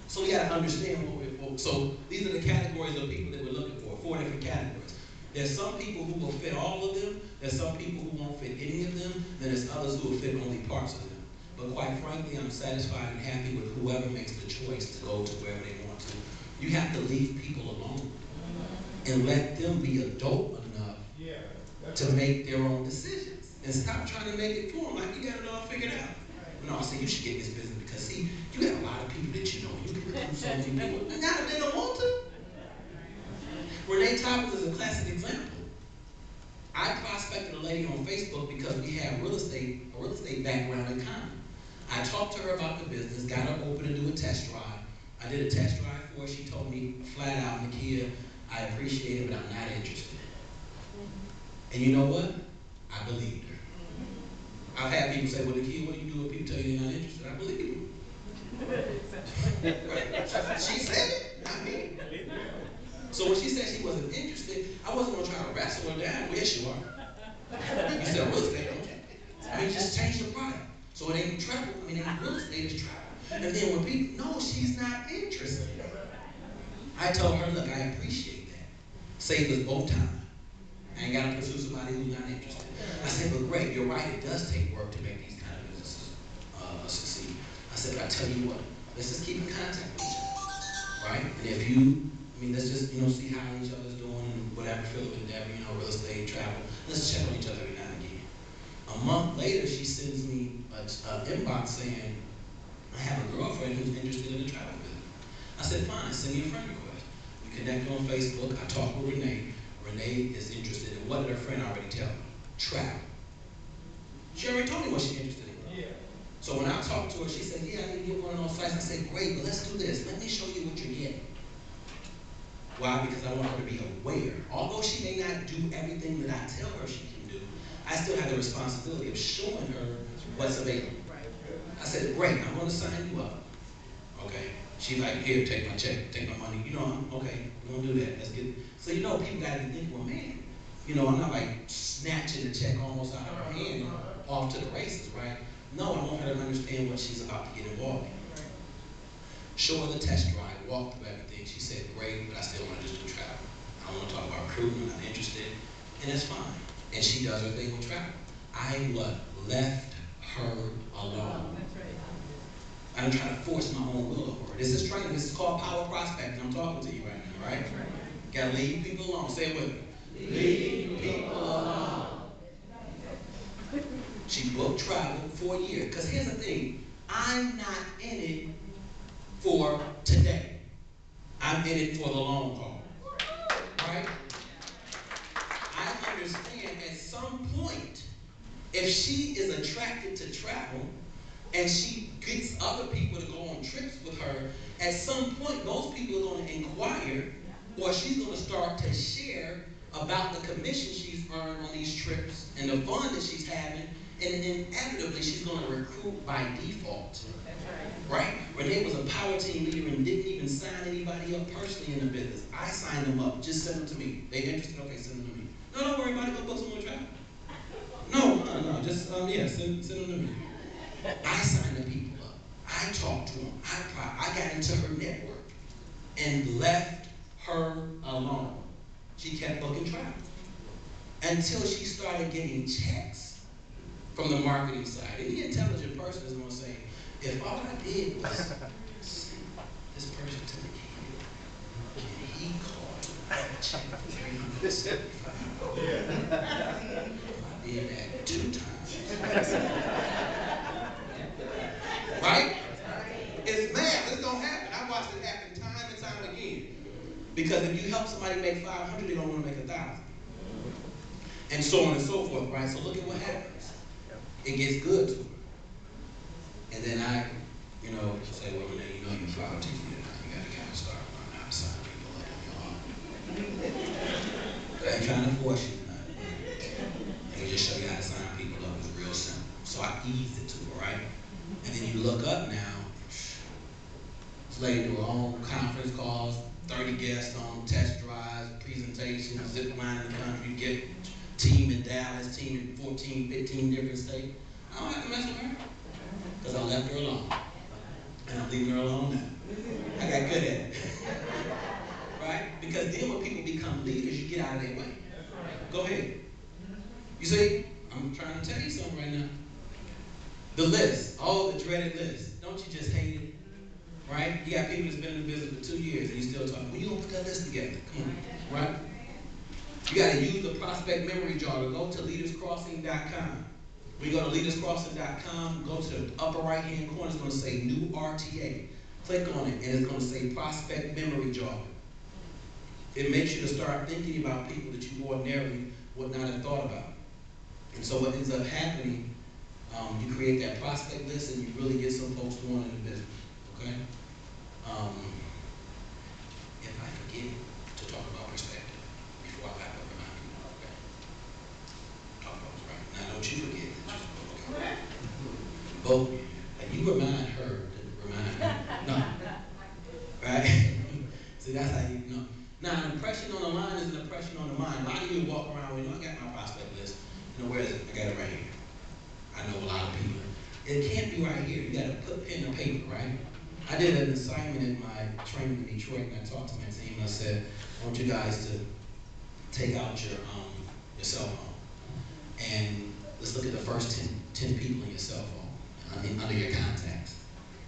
So we gotta understand what we're for. So these are the categories of people that we're looking for. 4 different categories. There's some people who will fit all of them. There's some people who won't fit any of them. Then there's others who will fit only parts of them. But quite frankly, I'm satisfied and happy with whoever makes the choice to go to wherever they want to. You have to leave people alone and let them be adult enough to make their own decisions. And stop trying to make it for them like you got it all figured out. No, I say you should get this business because see, you got a lot of people that you know. You can recruit so many people. Not if they don't want to. Renee Thomas is a classic example. I prospected a lady on Facebook because we have a real estate background in common. I talked to her about the business, got her open to do a test drive. I did a test drive for her. She told me flat out, Nakia, I appreciate it, but I'm not interested. And you know what? I believed her. I've had people say, well, Nakia, what do you do when people tell you they're not interested? I believe them. She said it, not me. So when she said she wasn't interested, I wasn't going to try to wrestle her down. Well, yes, you are. You sell real estate, don't you? I mean, just change the product. So it ain't travel. I mean, real estate is travel. And then when people, no, she's not interested. I told her, look, I appreciate that. Save us both time. I ain't got to pursue somebody who's not interested. I said, but great, you're right. It does take work to make these kind of businesses succeed. I said, but I tell you what, let's just keep in contact with each other, right? And if you, let's just, see how each other's doing and whatever field of endeavor, real estate, travel. Let's check on each other every now and again. A month later, she sends me an inbox saying, I have a girlfriend who's interested in the travel business. I said, fine, send me a friend request. We connected on Facebook. I talked with Renee. Renee is interested in what did her friend already tell her? Travel. She already told me what she's interested in. Yeah. So when I talked to her, she said, yeah, I need to get one of those sites. I said, great, but let's do this. Let me show you what you're getting. Why? Because I want her to be aware. Although she may not do everything that I tell her she can do, I still have the responsibility of showing her what's available. I said, great, I'm going to sign you up. Okay. She's like, here, take my check, take my money. Okay, we're going to do that. Let's get. So people got to think, well, man, I'm not like snatching the check almost out of her hand and off to the races, right? No, I want her to understand what she's about to get involved in. Show her the test drive, walk through everything. She said, great, but I still want to just do travel. I don't want to talk about recruiting, I'm not interested. And that's fine. And she does her thing with travel. I left her alone. I didn't try to force my own will over her. This is training. This is called power prospecting. I'm talking to you right now, right? Gotta leave people alone. Say it with me. Leave people alone. She booked travel for a year. Because here's the thing. I'm not in it for today. I'm in it for the long haul. Right? I understand at some point, if she is attracted to travel and she gets other people to go on trips with her, at some point those people are going to inquire, or she's going to start to share about the commission she's earned on these trips and the fun that she's having, and inevitably she's going to recruit by default. Right? Renee was a power team leader and didn't even sign anybody up personally in the business. I signed them up. Just send them to me. They interested? Okay, send them to me. No, don't worry about it. Go book some more travel. No. Just, send them to me. I signed the people up. I talked to them. I got into her network and left her alone. She kept booking travel until she started getting checks from the marketing side. Any intelligent person is going to say, If all I did was send this person to the kid, and he called that check for $375, I did that 2 times. Right? It's math. It's gonna happen. I watched it happen time and time again. Because if you help somebody make 500, they're gonna want to make 1,000. And so on and so forth, right? So look at what happens. It gets good to her. And then I, say, well, Renee, you know you're proud to you. You got to kind of start learning how to sign people up on your own. I ain't trying to force you tonight. Let me just show you how to sign people up. It's real simple. So I eased it to her, right? And then you look up now, this lady do her own conference calls, 30 guests on test drives, presentations, zip line in the country, get team in Dallas, team in 14, 15 different states. I don't have to mess with her because I left her alone. And I'm leaving her alone now. I got good at it. Right? Because then when people become leaders, you get out of their way. Go ahead. You see, I'm trying to tell you something right now. The list, the dreaded list. Don't you just hate it? Right? You got people that's been in the business for 2 years and you still talking, well, you don't put that list together. Come on. Right? You got to use the prospect memory jogger. Go to leaderscrossing.com. When you go to leaderscrossing.com, go to the upper right-hand corner. It's going to say new RTA. Click on it, and it's going to say prospect memory jogger. It makes you to start thinking about people that you ordinarily would not have thought about. And so what ends up happening, you create that prospect list, and you really get some folks going in the business. Okay? If I forget to talk about perspective before I back up remind people, okay? Talk about it, right? Now don't you forget. Okay. Both, and you remind her to remind me. No. Right? See, that's how you know. Now, an impression on the line is an impression on the mind. A lot of you walk around with, I got my prospect list. Where is it? I got it right here. I know a lot of people. It can't be right here. You got to put pen and paper, right? I did an assignment in my training in Detroit, and I talked to my team, and I said, I want you guys to take out your cell phone, and let's look at the first 10 people in your cell phone, under your contacts.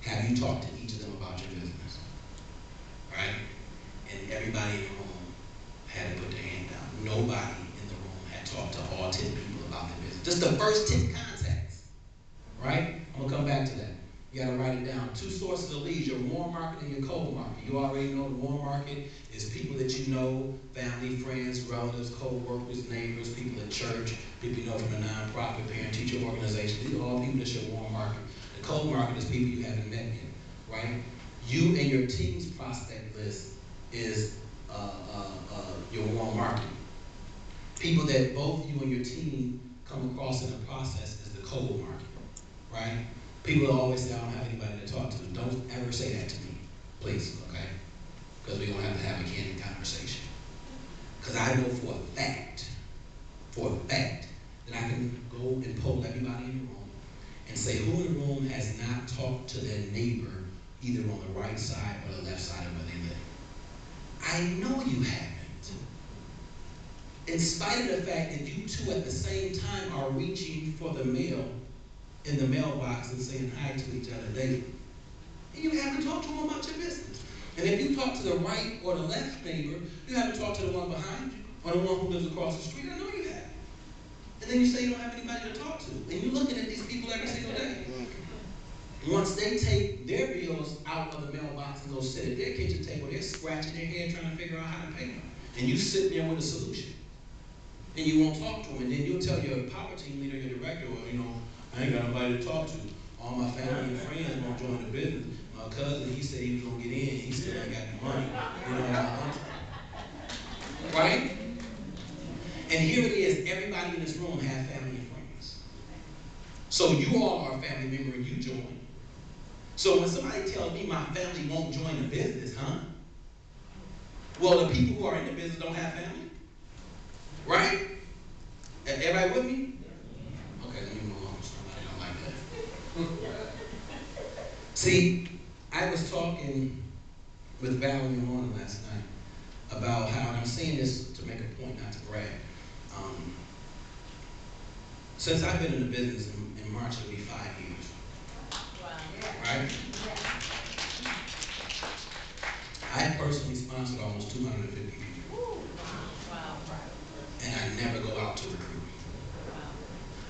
Have you talked to each of them about your business? Right? And everybody in the room had to put their hand down. Nobody in the room had talked to all 10 people about their business. Just the first 10 contacts. Right? I'm going to come back to that. You got to write it down. 2 sources of leads, your warm market and your cold market. You already know the warm market is people that you know, family, friends, relatives, co-workers, neighbors, people at church, people you know from a nonprofit, parent-teacher organization. These are all people that's your warm market. The cold market is people you haven't met yet, right? You and your team's prospect list is your warm market. People that both you and your team come across in the process is the cold market, right? People always say, I don't have anybody to talk to. Don't ever say that to me, please, okay? Because we're going to have to have a candid conversation. Because I know for a fact, that I can go and poll everybody in the room and say who in the room has not talked to their neighbor either on the right side or the left side of where they live. I know you haven't. In spite of the fact that you two at the same time are reaching for the mail in the mailbox and saying hi to each other daily. And you haven't talked to them about your business. And if you talk to the right or the left neighbor, you haven't talked to the one behind you or the one who lives across the street. I know you haven't. And then you say you don't have anybody to talk to. And you're looking at these people every single day. Once they take their bills out of the mailbox and go sit at their kitchen table, they're scratching their head trying to figure out how to pay them. And you sit there with a solution. And you won't talk to them. And then you'll tell your power team leader, your director, well, I ain't got nobody to talk to. All my family and friends won't join the business. My cousin, he said he was going to get in. He still ain't got the money. Right? And here it is. Everybody in this room has family and friends. So you all are a family member and you join. So when somebody tells me my family won't join the business, well, the people who are in the business don't have family. Right? Everybody with me? Okay, let me move on. Somebody don't like that. See, I was talking with Valerie in the morning last night about how, and I'm saying this to make a point, not to brag. Since I've been in the business, in March it'll be 5 years. Wow. Right? right? I personally sponsored almost 250 people, Wow. and I never go out to recruit. Wow.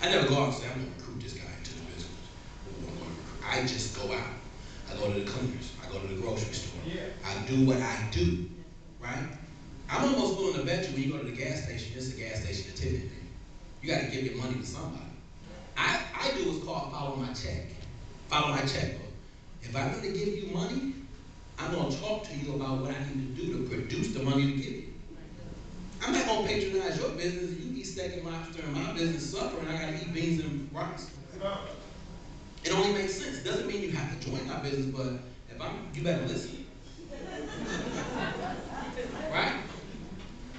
I never go out and say, I'm going to recruit this guy into the business. I just go out. I go to the cleaners. I go to the grocery store. I do what I do, right? I'm almost willing to bet you when you go to the gas station, it's a gas station attendant. You got to give your money to somebody. I do what's called follow my check. Follow my checkbook. If I'm going to give you money, I'm going to talk to you about what I need to do to produce the money to give you. I'm not going to patronize your business. You eat steak and lobster and my business supper, and I got to eat beans and rice. It only makes sense. It doesn't mean you have to join my business, but you better listen. Right?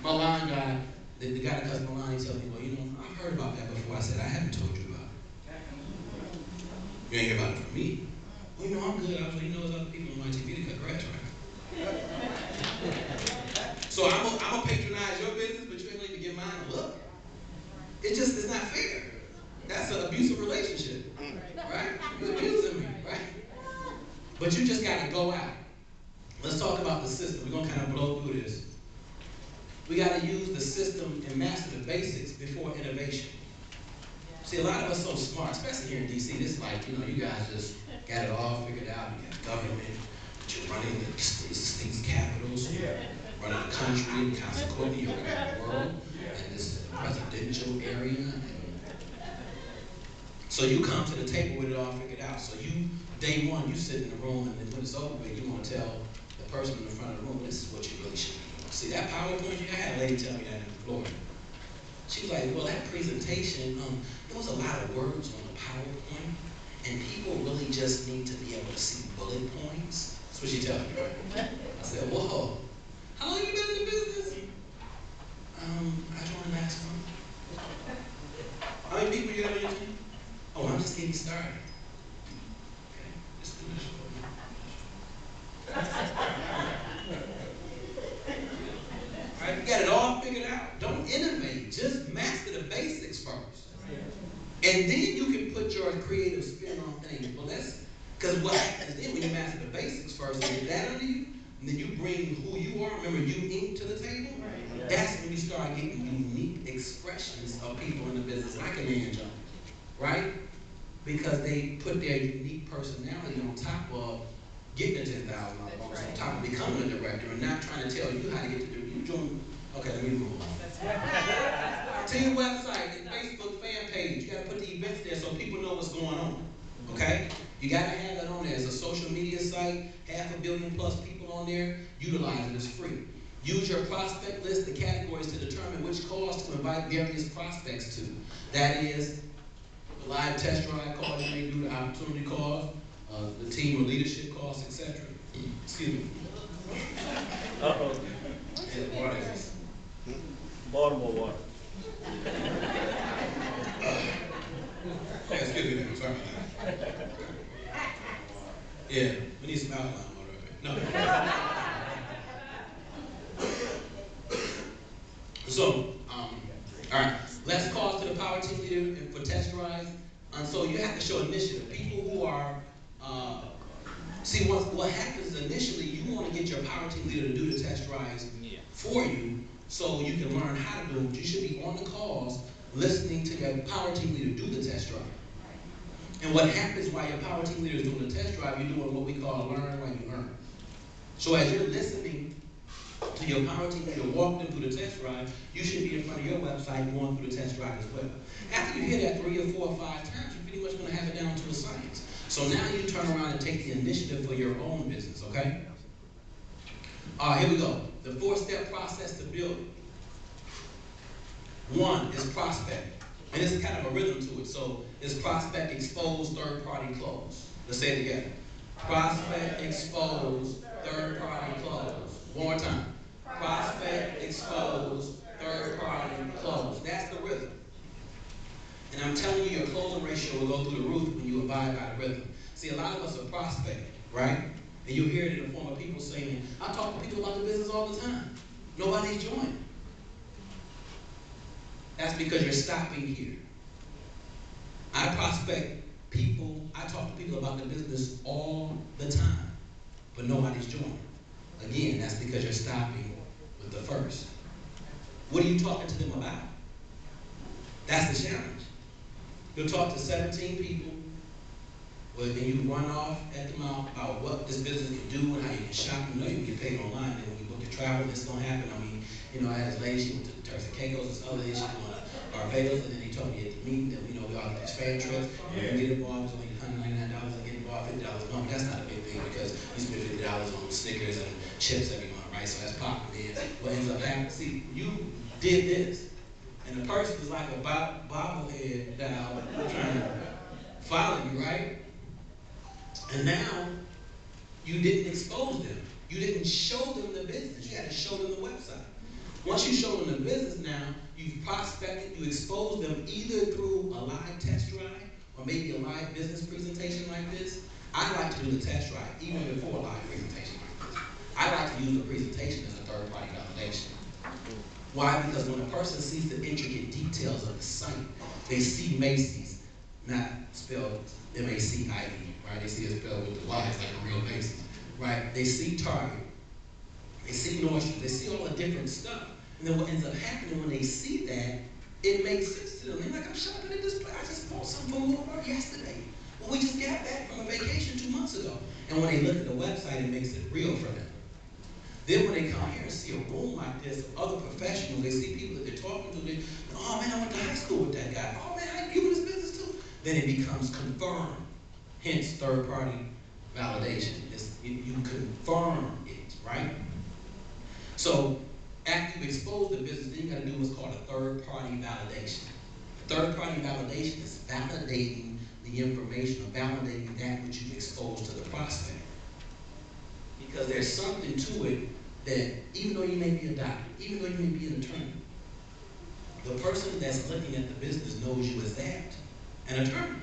Milan guy, the guy that cuts Milan, he tells me, well, you know, I've heard about that before. I said, I haven't told you about it. You ain't hear about it from me. Well, you know, I'm good. I was like, you know, there's other people on my TV to cut grass, right? So I'm gonna patronize your business, but you ain't gonna even give mine a look. It's not fair. That's an abusive relationship, right? You're abusing me, right? But you just gotta go out. Let's talk about the system. We're gonna kind of blow through this. We gotta use the system and master the basics before innovation. See, a lot of us so smart, especially here in DC, this is like, you know, you guys just got it all figured out. You got government, you're running the state's capitals, you're running the country, and consequently you're running the world, and this presidential area. So you come to the table with it all figured out. So you, day one, you sit in the room, and then when it's over with, you want to tell the person in the front of the room, this is what you really should be doing. See, that PowerPoint, I had a lady tell me that in Florida. She was like, well, that presentation, there was a lot of words on the PowerPoint, and people really just need to be able to see bullet points. That's what she told me, right? I said, whoa, how long you been in the business? I joined last month. How many people you got on your team? Oh, I'm just getting started. Okay, let's do this for me. All right, you got it all figured out. Don't innovate. Just master the basics first. And then you can put your creative spin on things. Well, because what happens then when you master the basics first, and get that under you, and then you bring who you are, remember you Inc. to the table, that's when you start getting unique expressions of people in the business, like a man John, right? Because they put their unique personality on top of getting the $10,000 bonus, on top of becoming a director, and not trying to tell you how to get to do. You doing okay? Let me move on. To your website and Facebook fan page, you got to put the events there so people know what's going on. Okay? You got to have that on there. It's a social media site, 500 million plus people on there. Utilize it. It's free. Use your prospect list, the categories to determine which calls to invite various prospects to. That is the live test drive calls you may do, the opportunity calls, the team or leadership calls, etc. Excuse me. Uh-oh. Yeah, water is. Baltimore water. Yeah, excuse me now. Sorry about that. Yeah, we need some alkaline water up here. No. So, all right. Less calls to the power team leader and for test drives. So you have to show initiative. People who are, see what happens initially, you want to get your power team leader to do the test drives for you so you can learn how to do them. You should be on the calls listening to your power team leader do the test drive. And what happens while your power team leader is doing the test drive, you're doing what we call learn while you earn. So as you're listening to your power team leader walk them through the test drive, you should be in front of your website going through the test drive as well. After you hear that 3 or 4 or 5 times, you're pretty much going to have it down to a science. So now you turn around and take the initiative for your own business, okay? All right, here we go. The 4-step process to build it. 1 is prospect. And it's kind of a rhythm to it. So it's prospect, expose, third party, close. Let's say it together. Prospect, expose, third party, close. One more time. Prospect, expose, third party, close. That's the rhythm. And I'm telling you, your closing ratio will go through the roof when you abide by the rhythm. See, a lot of us are prospecting, right? And you'll hear it in the form of people saying, I talk to people about the business all the time. Nobody's joining. That's because you're stopping here. I prospect people I talk to people about the business all the time, but nobody's joining. Again, that's because you're stopping with the first. What are you talking to them about? That's the challenge. You'll talk to 17 people, well, then you run off at the mouth about what this business can do and how you can shop. You know you can get paid online. Then when you book your travel, this is going to happen. I mean, you know, I had this lady, she went to Turks and Caicos, this other lady, she went to Barbados, and then he told me at the meeting that, you know, we all get these fan trips. You can get involved, it's only $199, and get involved $50 a month. That's not a big thing because you spend $50 on Snickers and chips every month, right? So that's popular. Then what ends up happening, see, you did this, and the person is like a bobblehead down trying to follow you, right? And now, you didn't expose them. You didn't show them the business. You had to show them the website. Once you show them the business now, you've prospected, you expose them either through a live test drive or maybe a live business presentation like this. I like to do the test drive even before a live presentation like this. I like to use the presentation as a third-party validation. Why? Because when a person sees the intricate details of the site, they see Macy's, not spelled M-A-C-I-E, right? They see it spelled with the Y, it's like a real Macy's, right? They see Target, they see Nordstrom, they see all the different stuff. And then what ends up happening when they see that, it makes sense to them. They're like, I'm shopping at this place. I just bought something from Walmart yesterday. Well, we just got back from a vacation 2 months ago. And when they look at the website, it makes it real for them. Then when they come here and see a room like this, other professionals, they see people that they're talking to, they, oh man, I went to high school with that guy. Oh man, you in this business too? Then it becomes confirmed. Hence, third-party validation. You confirm it, right? So, after you expose the business, then you got to do what's called a third-party validation. Third-party validation is validating the information or validating that which you've exposed to the prospect. Because there's something to it that even though you may be a doctor, even though you may be an attorney, the person that's looking at the business knows you as that, an attorney.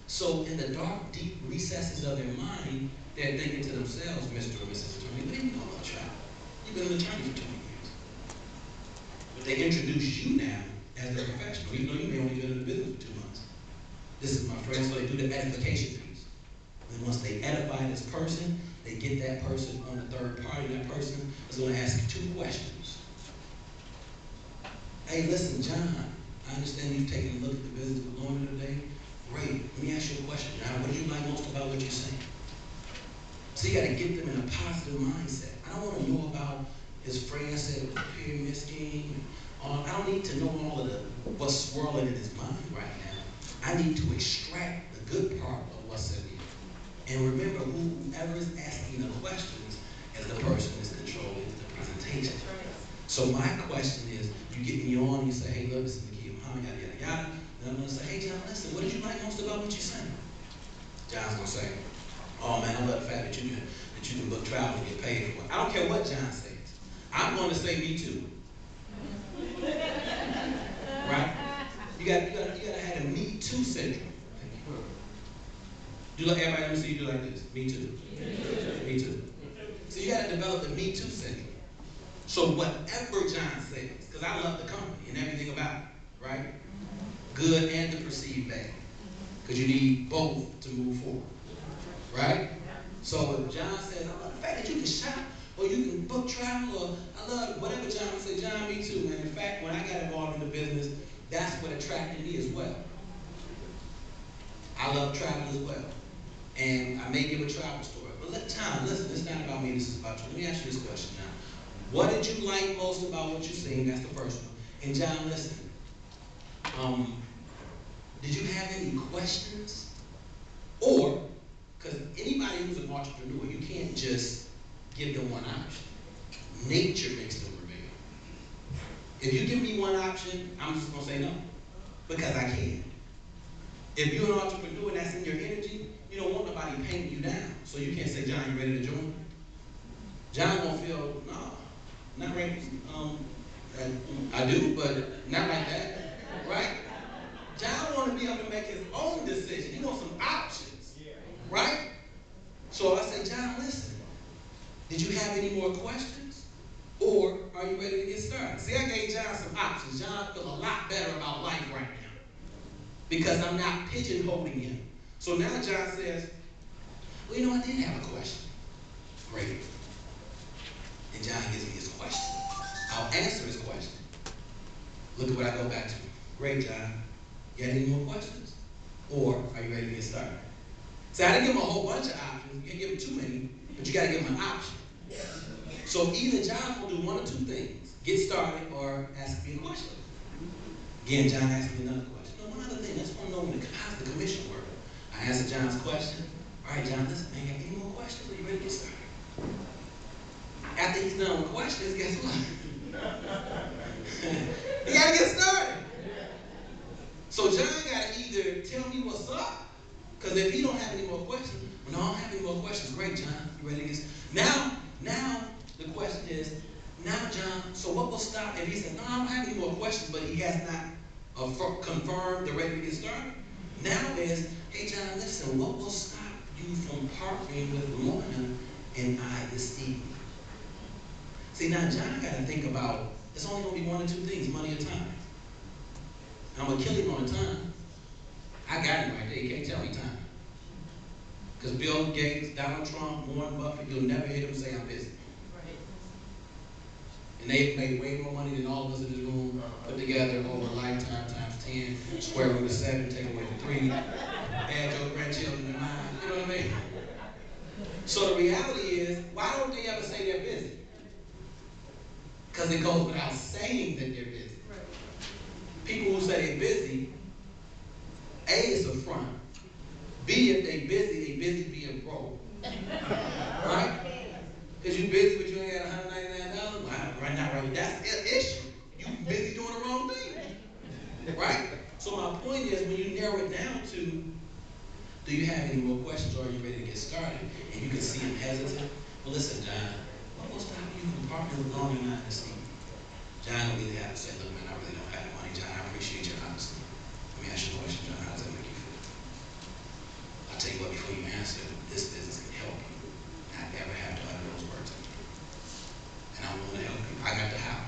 So in the dark, deep recesses of their mind, they're thinking to themselves, Mr. or Mrs. Attorney, what do you know about travel? You've been an attorney for 20 years. But they introduce you now as their professional, even though you may only been in the business for 2 months. This is my friend, so they do the edification piece. And once they edify this person, they get that person on the third party. That person is going to ask 2 questions. Hey, listen, John, I understand you've taken a look at the business with Lorna today. Great. Let me ask you a question, John. What do you like most about what you're saying? So you got to get them in a positive mindset. I don't want to know about his friend said it was a pyramid scheme. I don't need to know all of what's swirling in his mind right now. I need to extract the good part of what's in here. And remember, whoever is asking the questions as the person is controlling the presentation. So my question is, you get me on, you say, hey, look, this is Nakia Muhammad, yada, yada, yada. And I'm going to say, hey, John, listen, what did you like most about what you're saying? John's going to say, oh, man, I love the fact that you can book travel and get paid for it. I don't care what John says. I'm going to say me too. Right? You got to have a me too syndrome. Do like everybody, let me see you do like this. Me too. Me too. So you got to develop the me too syndrome. So whatever John says, because I love the company and everything about it, right? Good and the perceived bad. Because you need both to move forward. Right? So if John says, I love the fact that you can shop or you can book travel, or I love whatever John would say, John, me too, man. In fact, when I got involved in the business, that's what attracted me as well. I love travel as well. And I may give a travel story. But John, listen, it's not about me, this is about you. Let me ask you this question, John. What did you like most about what you're seeing? That's the first one. And John, listen, did you have any questions? Or, because anybody who's an entrepreneur, you can't just give them one option. Nature makes them reveal. If you give me one option, I'm just going to say no. Because I can. If you're an entrepreneur and that's in your energy, you don't want nobody painting you down. So you can't say, John, you ready to join? John won't feel, no, not ready. I do, but not like that, right? John want to be able to make his own decision. He wants some options, right? So I say, John, listen, did you have any more questions? Or are you ready to get started? See, I gave John some options. John feels a lot better about life right now because I'm not pigeonholing him. So now John says, well, you know, I did have a question. Great. And John gives me his question. I'll answer his question. Look at what I go back to. Great, John. You got any more questions? Or are you ready to get started? See, I didn't give him a whole bunch of options. You can't give him too many, but you got to give him an option. So either John will do one or two things. Get started or ask me a question. Again, John asked me another question. No, one other thing. I just want to know how's the commission work. I answered John's question. All right, John, listen, man, any more questions? Are you ready to get started? After he's done with questions, guess what? He got to get started. So John got to either tell me what's up, because if he don't have any more questions, well, no, I don't have any more questions. Great, John, you ready to get started? Now the question is, now John, so what will stop if he said, no, I don't have any more questions, but he has not confirmed they're ready to get started? Now is, hey John, listen, what will stop you from partnering with Lorna and I this evening? See, now John got to think about, it's only going to be one or two things, money or time. I'm going to kill him on the time. I got him right there. You can't tell me time. Because Bill Gates, Donald Trump, Warren Buffett, you'll never hear them say I'm busy. And they've made way more money than all of us in this room put together over a lifetime times 10, square root of 7, take away the 3, add your grandchildren to mine. You know what I mean? So the reality is, why don't they ever say they're busy? Because it goes without saying that they're busy. People who say they're busy, A, is a front. B, if they busy being broke. Right? Because you busy but you ain't got $199. Right now, right? That's an issue. You busy doing the wrong thing. Right? So my point is, when you narrow it down to, do you have any more questions or are you ready to get started? And you can see him hesitant. Well, listen, John, what will stop you from partnering with Lorna and I this evening? John will either have to say, look, man, I really don't have the money. John, I appreciate your honesty. Let me ask you a question, John. How does that make you feel? I'll tell you what, before you answer, this business can help you not ever have to utter those words. And I'm willing to help you. I got the how.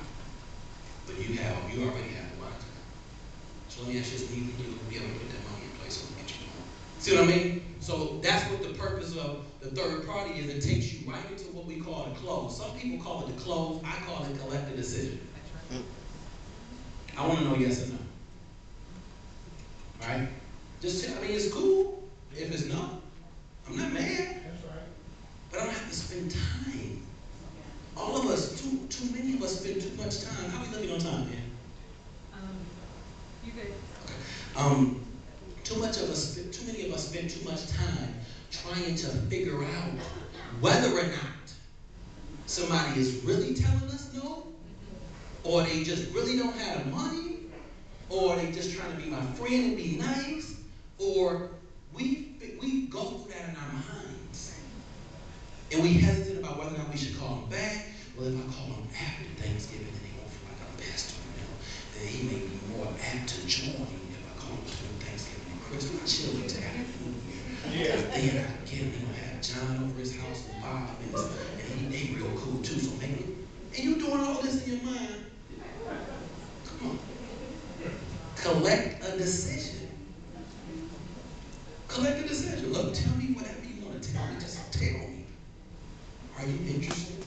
But you already have the why. So let me ask you this, neither you will be able to put that money in place so we get you home. See what I mean? So that's what the purpose of the third party is. It takes you right into what we call the close. Some people call it the close. I call it collective decision. I want to know yes or no. Right? Just tell me it's cool. If it's no, I'm not mad. That's right. But I don't have to spend time. All of us, too many of us spend too much time. How are we looking on time, man? You good? Okay. Too many of us spend too much time trying to figure out whether or not somebody is really telling us no, or they just really don't have the money, or they just trying to be my friend and be nice, or we go through that in our minds. And we hesitate about whether or not we should call them back. Well, if I call them after Thanksgiving, then they won't feel like I'm past him, then he may be more apt to join if I call him between Thanksgiving and Christmas. Chilling to after New Year. Yeah. Then again, we're gonna have John over his house with Bob, and he real cool too. So maybe, and you doing all this in your mind. Come on. Collect a decision. Collect a decision. Look, tell me whatever you want to tell me. Just tell me. Are you interested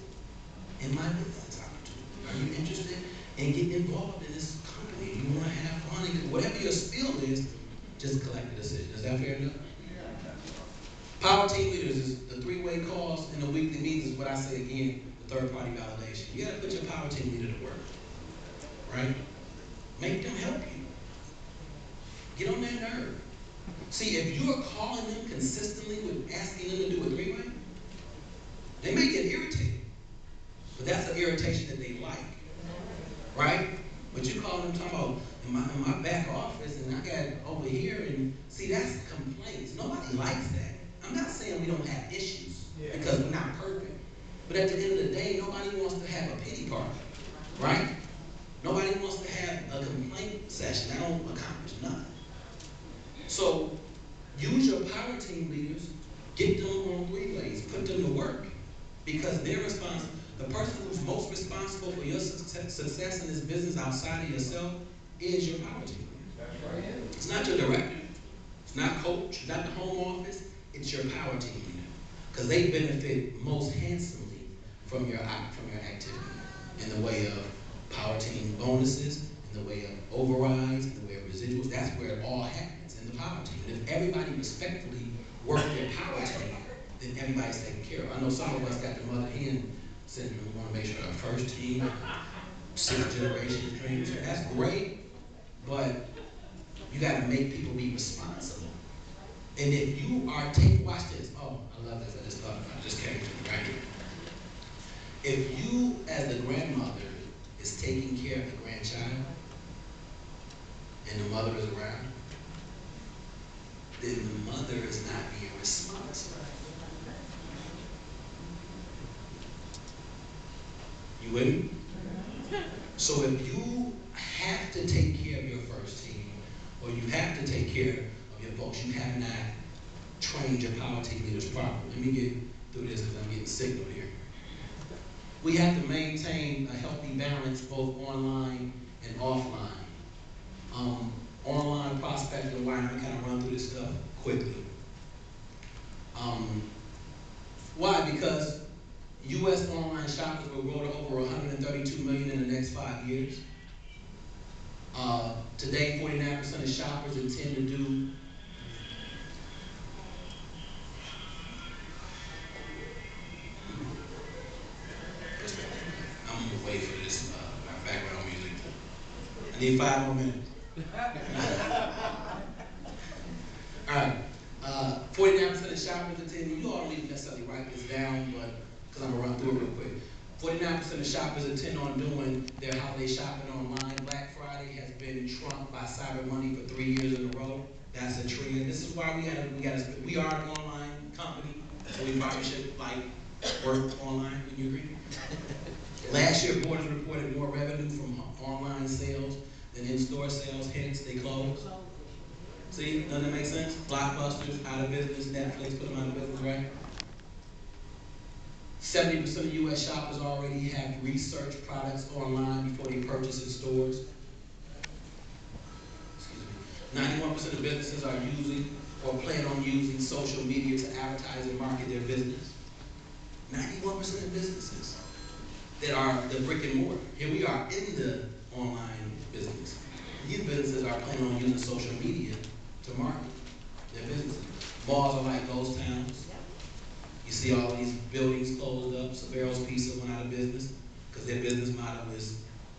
in my business opportunity? Are you interested in getting involved in this company? You want to have fun? Whatever your spiel is, just collect a decision. Is that fair enough? Power team leaders is the three-way calls and the weekly meetings is what I say again, the third-party validation. You got to put your power team leader to work, right? Make them help you. Get on their nerve. See, if you're calling them consistently with asking them to do a three-way, they may get irritated, but that's an irritation that they like, right? But you call them talking about in my back office and I got over here and see that's complaints. Nobody likes that. I'm not saying we don't have issues because we're not perfect, but at the end of the day, nobody wants to have a pity party, right? Nobody wants to have a complaint session. That don't accomplish nothing. So use your power team leaders, get them on three-ways, put them to work. Because they're responsible. The person who's most responsible for your success in this business outside of yourself is your power team. That's right. It's not your director. It's not coach, not the home office, it's your power team leader. Because they benefit most handsomely from your activity in the way of power team bonuses, in the way of overrides, in the way of residuals. That's where it all happens, in the power team. And if everybody respectfully work their power team, then everybody's taken care of. I know some of us got the mother hen syndrome. We want to make sure our first team, 6th generation dreams. That's great, but you got to make people be responsible. And if you are watch this. Oh, I love this. I just thought about it. Just came to me right here. If you, as the grandmother, is taking care of the grandchild, and the mother is around, then the mother is not being responsible. You with me? So if you have to take care of your first team, or you have to take care of your folks, you have not trained your power team leaders properly. Let me get through this because I'm getting signal here. We have to maintain a healthy balance both online and offline. Online prospecting, why I'm going to kind of run through this stuff quickly. Why? Because U.S. online shoppers will grow to over 132 million in the next 5 years. Today, 49% of shoppers intend to do I'm gonna wait for this background music. I need 5 more minutes. All right. 49% of shoppers intend. You all don't need to necessarily write this down, but because I'm gonna run through it real quick. 49% of shoppers intend on doing their holiday shopping online. Black Friday has been trumped by Cyber Monday for 3 years in a row. That's a trend. This is why we are an online company, so we probably should work online. Would you agree? Last year, Borders reported more revenue from online sales than in-store sales, hence they closed. See, doesn't that make sense? Blockbusters, out of business, Netflix put them out of business, right? 70% of U.S. shoppers already have researched products online before they purchase in stores. 91% of businesses are using or plan on using social media to advertise and market their business. 91% of businesses that are the brick and mortar. Here we are in the online business. These businesses are planning on using social media to market their businesses. Malls are like ghost towns. You see all these buildings closed up. Sbarro's Pizza went out of business because their business model is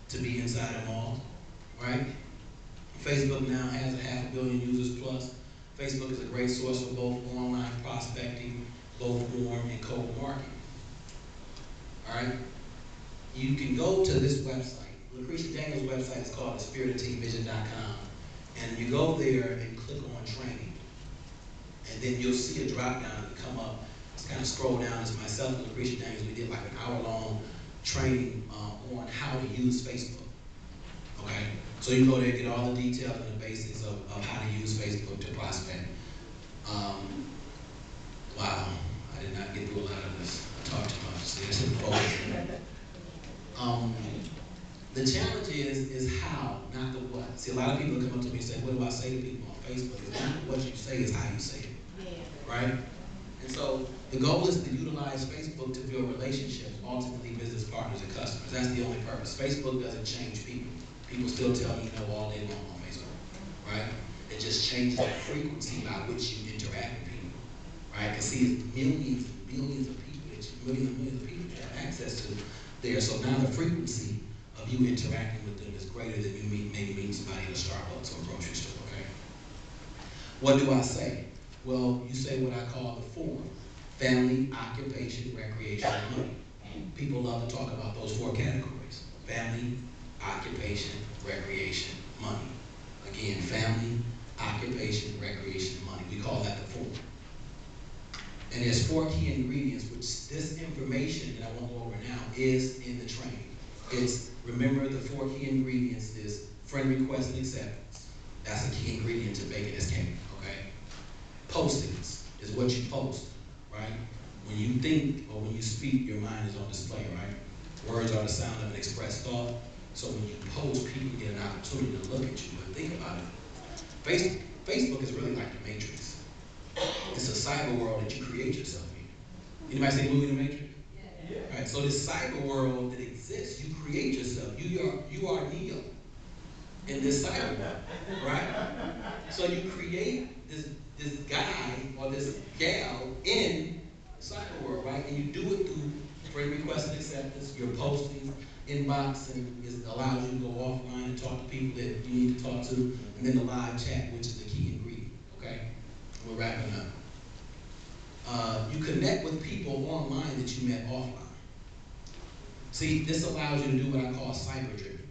to be inside a mall, right? Facebook now has 500 million users plus. Facebook is a great source for both online prospecting, both warm and cold marketing. All right? You can go to this website. Lucretia Daniels' website is called thespiritedteamvision.com. And you go there and click on training. And then you'll see a drop down and come up. Just kind of scroll down. It's myself and Lucretia Daniels. We did like an hour-long training on how to use Facebook. Okay? So you go there and get all the details and the basics of how to use Facebook to prospect. Wow, I did not get through a lot of this. I talked too much. See, it's important. The challenge is how, not the what. See, a lot of people come up to me and say, what do I say to people on Facebook? It's not what you say, it's how you say it. Yeah. Right? And so the goal is to utilize Facebook to build relationships, ultimately business partners and customers. That's the only purpose. Facebook doesn't change people. People still tell me no all day long on Facebook, right? It just changes the frequency by which you interact with people, right? Because see, it's millions and millions of people, millions of people that have access to there. So now the frequency of you interacting with them is greater than you maybe meeting somebody in a Starbucks or a grocery store, okay? What do I say? Well, you say what I call the form: family, occupation, recreation, and money. People love to talk about those 4 categories: family, occupation, recreation, money. Again, family, occupation, recreation, money. We call that the form. And there's 4 key ingredients, which this information that I won't go over now is in the training. It's, remember, the 4 key ingredients is friend request and acceptance. That's a key ingredient to baking this cake, okay? Postings is what you post, right? When you think or when you speak, your mind is on display, right? Words are the sound of an expressed thought. So when you post, people get an opportunity to look at you and think about it. Facebook is really like the Matrix. It's a cyber world that you create yourself in. Anybody seen the movie The Matrix? Yeah. All right, so this cyber world that exists, you create yourself. You are Neo in this cyber world, right? So you create this guy or this gal in cyber world, right? And you do it through friend request and acceptance, your postings, inboxing, it allows you to go offline and talk to people that you need to talk to, and then the live chat, which is the key ingredient, okay? We're wrapping up. You connect with people online that you met offline. See, this allows you to do what I call cyber driven.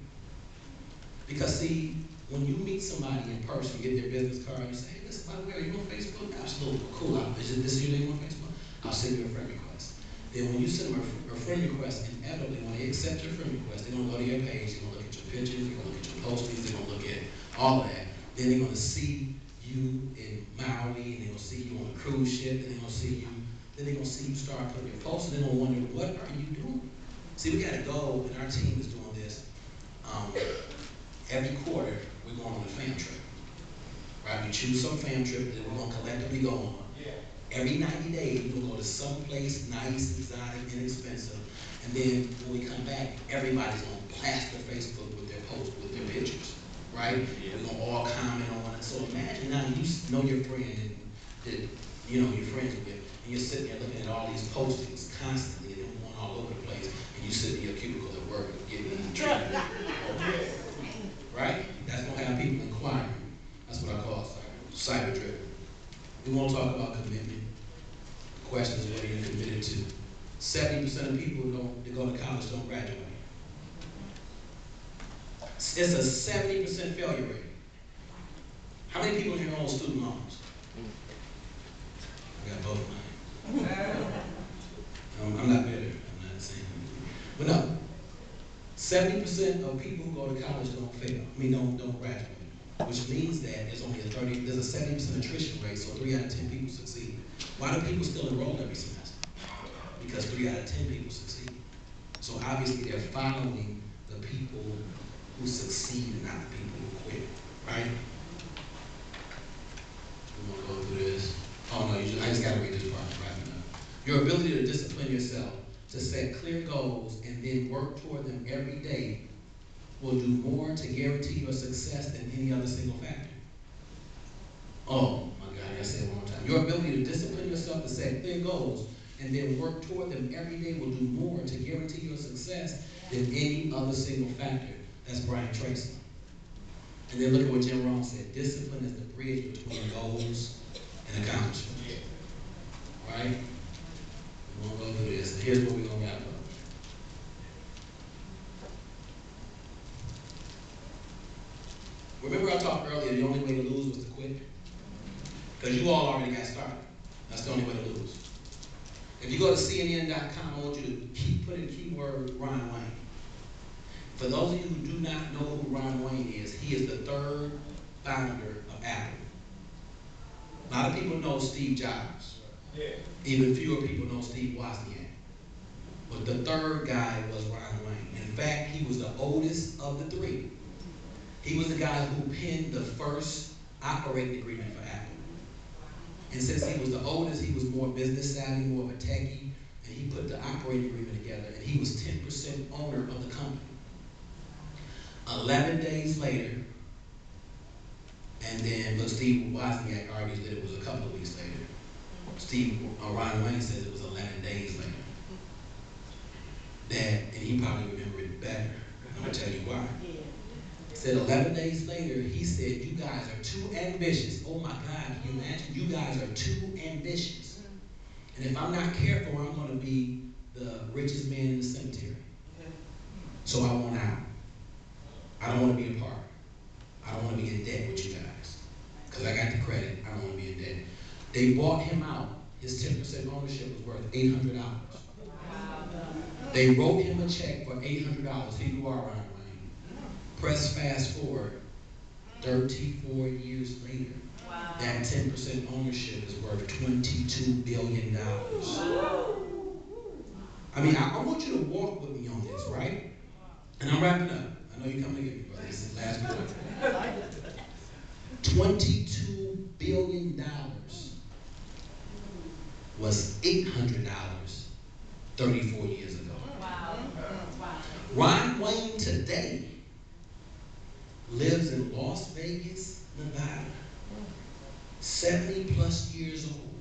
Because see, when you meet somebody in person, you get their business card, you say, hey, listen, by the way, are you on Facebook? Gosh, a little cool out. Is this your name on Facebook? I'll send you a friend request. Then when you send them a friend request, inevitably, when they accept your friend request, they're gonna go to your page, they're gonna look at your pictures, they're gonna look at your postings, they're gonna look at all of that. Then they're gonna see you in Maui, and they're gonna see you on a cruise ship, and they're gonna see you, then they're gonna see you start putting your posts, and they're gonna wonder, what are you doing? See, we gotta go, and our team is doing this. Every quarter, we're going on a fam trip, right? We choose some fam trip that we're gonna collectively go on. Every 90 days, we're gonna go to some place nice, exotic, inexpensive, and then when we come back, everybody's gonna plaster Facebook with their posts, with their pictures, right? We're gonna all comment on it. So imagine now you know your friend that you know you're friends with, and you're sitting there looking at all these postings constantly, and they're going all over the place, and you sit in your cubicle at work and getting treated. Right? That's gonna have people inquiring. That's what I call cyber driven. We won't talk about commitment. The question is what are you committed to? 70% of people that go to college don't graduate. It's a 70% failure rate. How many people here own student loans? I got both of mine. I'm not bitter. I'm not saying. But no. 70% of people who go to college don't graduate, which means that there's a 70% attrition rate, so 3 out of 10 people succeed. Why do people still enroll every semester? Because 3 out of 10 people succeed. So obviously they're following the people who succeed and not the people who quit, right? We won't go through this. Oh no, I just gotta read this part, wrapping up. Your ability to discipline yourself, to set clear goals and then work toward them every day will do more to guarantee your success than any other single factor. Oh my God, I gotta say it one more time. Your ability to discipline yourself to set clear goals and then work toward them every day will do more to guarantee your success than any other single factor. That's Brian Tracy. And then look at what Jim Rohn said. Discipline is the bridge between goals and accomplishments. Right? We won't go through this. Here's what we're going to wrap up. Remember I talked earlier, the only way to lose was to quit? Because you all already got started. That's the only way to lose. If you go to CNN.com, I want you to put in keyword Ron Wayne. For those of you who do not know who Ron Wayne is, he is the third founder of Apple. A lot of people know Steve Jobs. Even fewer people know Steve Wozniak. But the third guy was Ron Wayne. In fact, he was the oldest of the three. He was the guy who penned the first operating agreement for Apple. And since he was the oldest, he was more business savvy, more of a techie, and he put the operating agreement together, and he was 10% owner of the company. 11 days later, and then, look, Steve Wozniak argues that it was a couple of weeks later. Ron Wayne says it was 11 days later. And he probably remembered it better. I'm gonna tell you why. He said 11 days later, he said, you guys are too ambitious. Oh my God, can you imagine? You guys are too ambitious. And if I'm not careful, I'm gonna be the richest man in the cemetery. So I want out. I don't wanna be a part. I don't wanna be in debt with you guys. Because I got the credit, I don't wanna be in debt. They bought him out. His 10% ownership was worth $800. They wrote him a check for $800. Here you are, Ron Wayne. Press fast forward, 34 years later, that 10% ownership is worth $22 billion. I mean, I want you to walk with me on this, right? And I'm wrapping up. I know you're coming to get me, brother. This is the last point. $22 billion was $800 34 years ago. Wow. Wow. Ron Wayne today lives in Las Vegas, Nevada, 70 plus years old,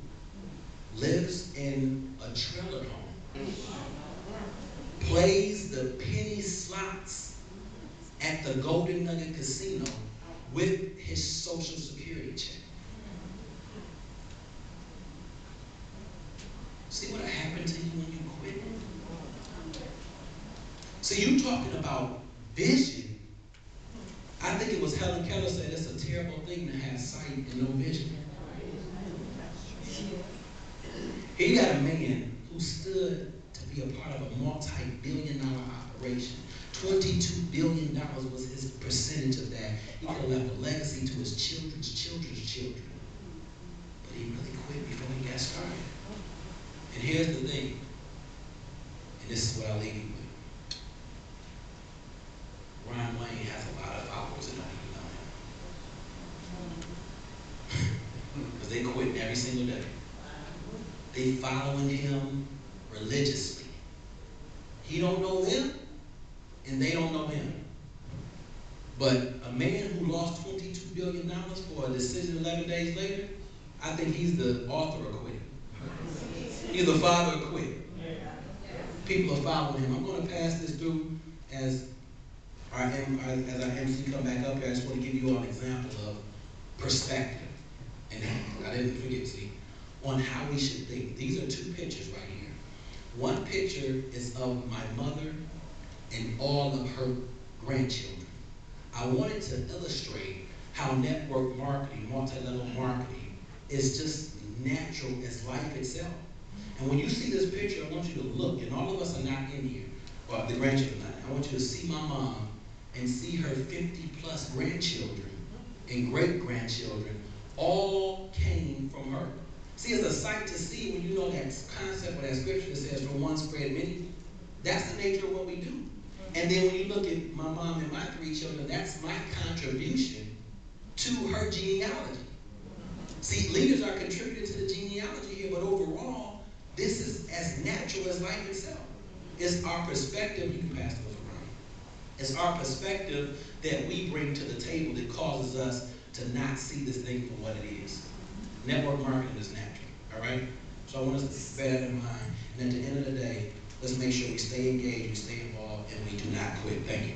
lives in a trailer home, plays the penny slots at the Golden Nugget Casino with his Social Security check. See what happened to you when you quit? So you talking about vision. I think it was Helen Keller said it's a terrible thing to have sight and no vision. He got a man who stood to be a part of a multi-billion-dollar operation. $22 billion was his percentage of that. He could have left a legacy to his children's children's children. But he really quit before he got started. And here's the thing, and this is what I'll leave you with. Ron Wayne has a lot of followers that don't even know him. Because they quitting every single day. They following him religiously. He don't know them, and they don't know him. But a man who lost $22 billion for a decision 11 days later, I think he's the author of quitting. He's the father of quitting. People are following him. I'm going to pass this through as our MC come back up here. I just want to give you all an example of perspective. And I didn't forget, see, on how we should think. These are two pictures right here. One picture is of my mother and all of her grandchildren. I wanted to illustrate how network marketing, multi-level marketing, is just natural as life itself. And when you see this picture, I want you to look, and all of us are not in here, or the grandchildren are not. I want you to see my mom and see her 50 plus grandchildren and great-grandchildren all came from her. See, it's a sight to see when you know that concept or that scripture that says, from one spread many. That's the nature of what we do. And then when you look at my mom and my 3 children, that's my contribution to her genealogy. See, leaders are contributing to the genealogy here, but overall, this is as natural as life itself. It's our perspective, you can pass those around. It's our perspective that we bring to the table that causes us to not see this thing for what it is. Network marketing is natural, all right? So I want us to bear that in mind. And at the end of the day, let's make sure we stay engaged, we stay involved, and we do not quit. Thank you.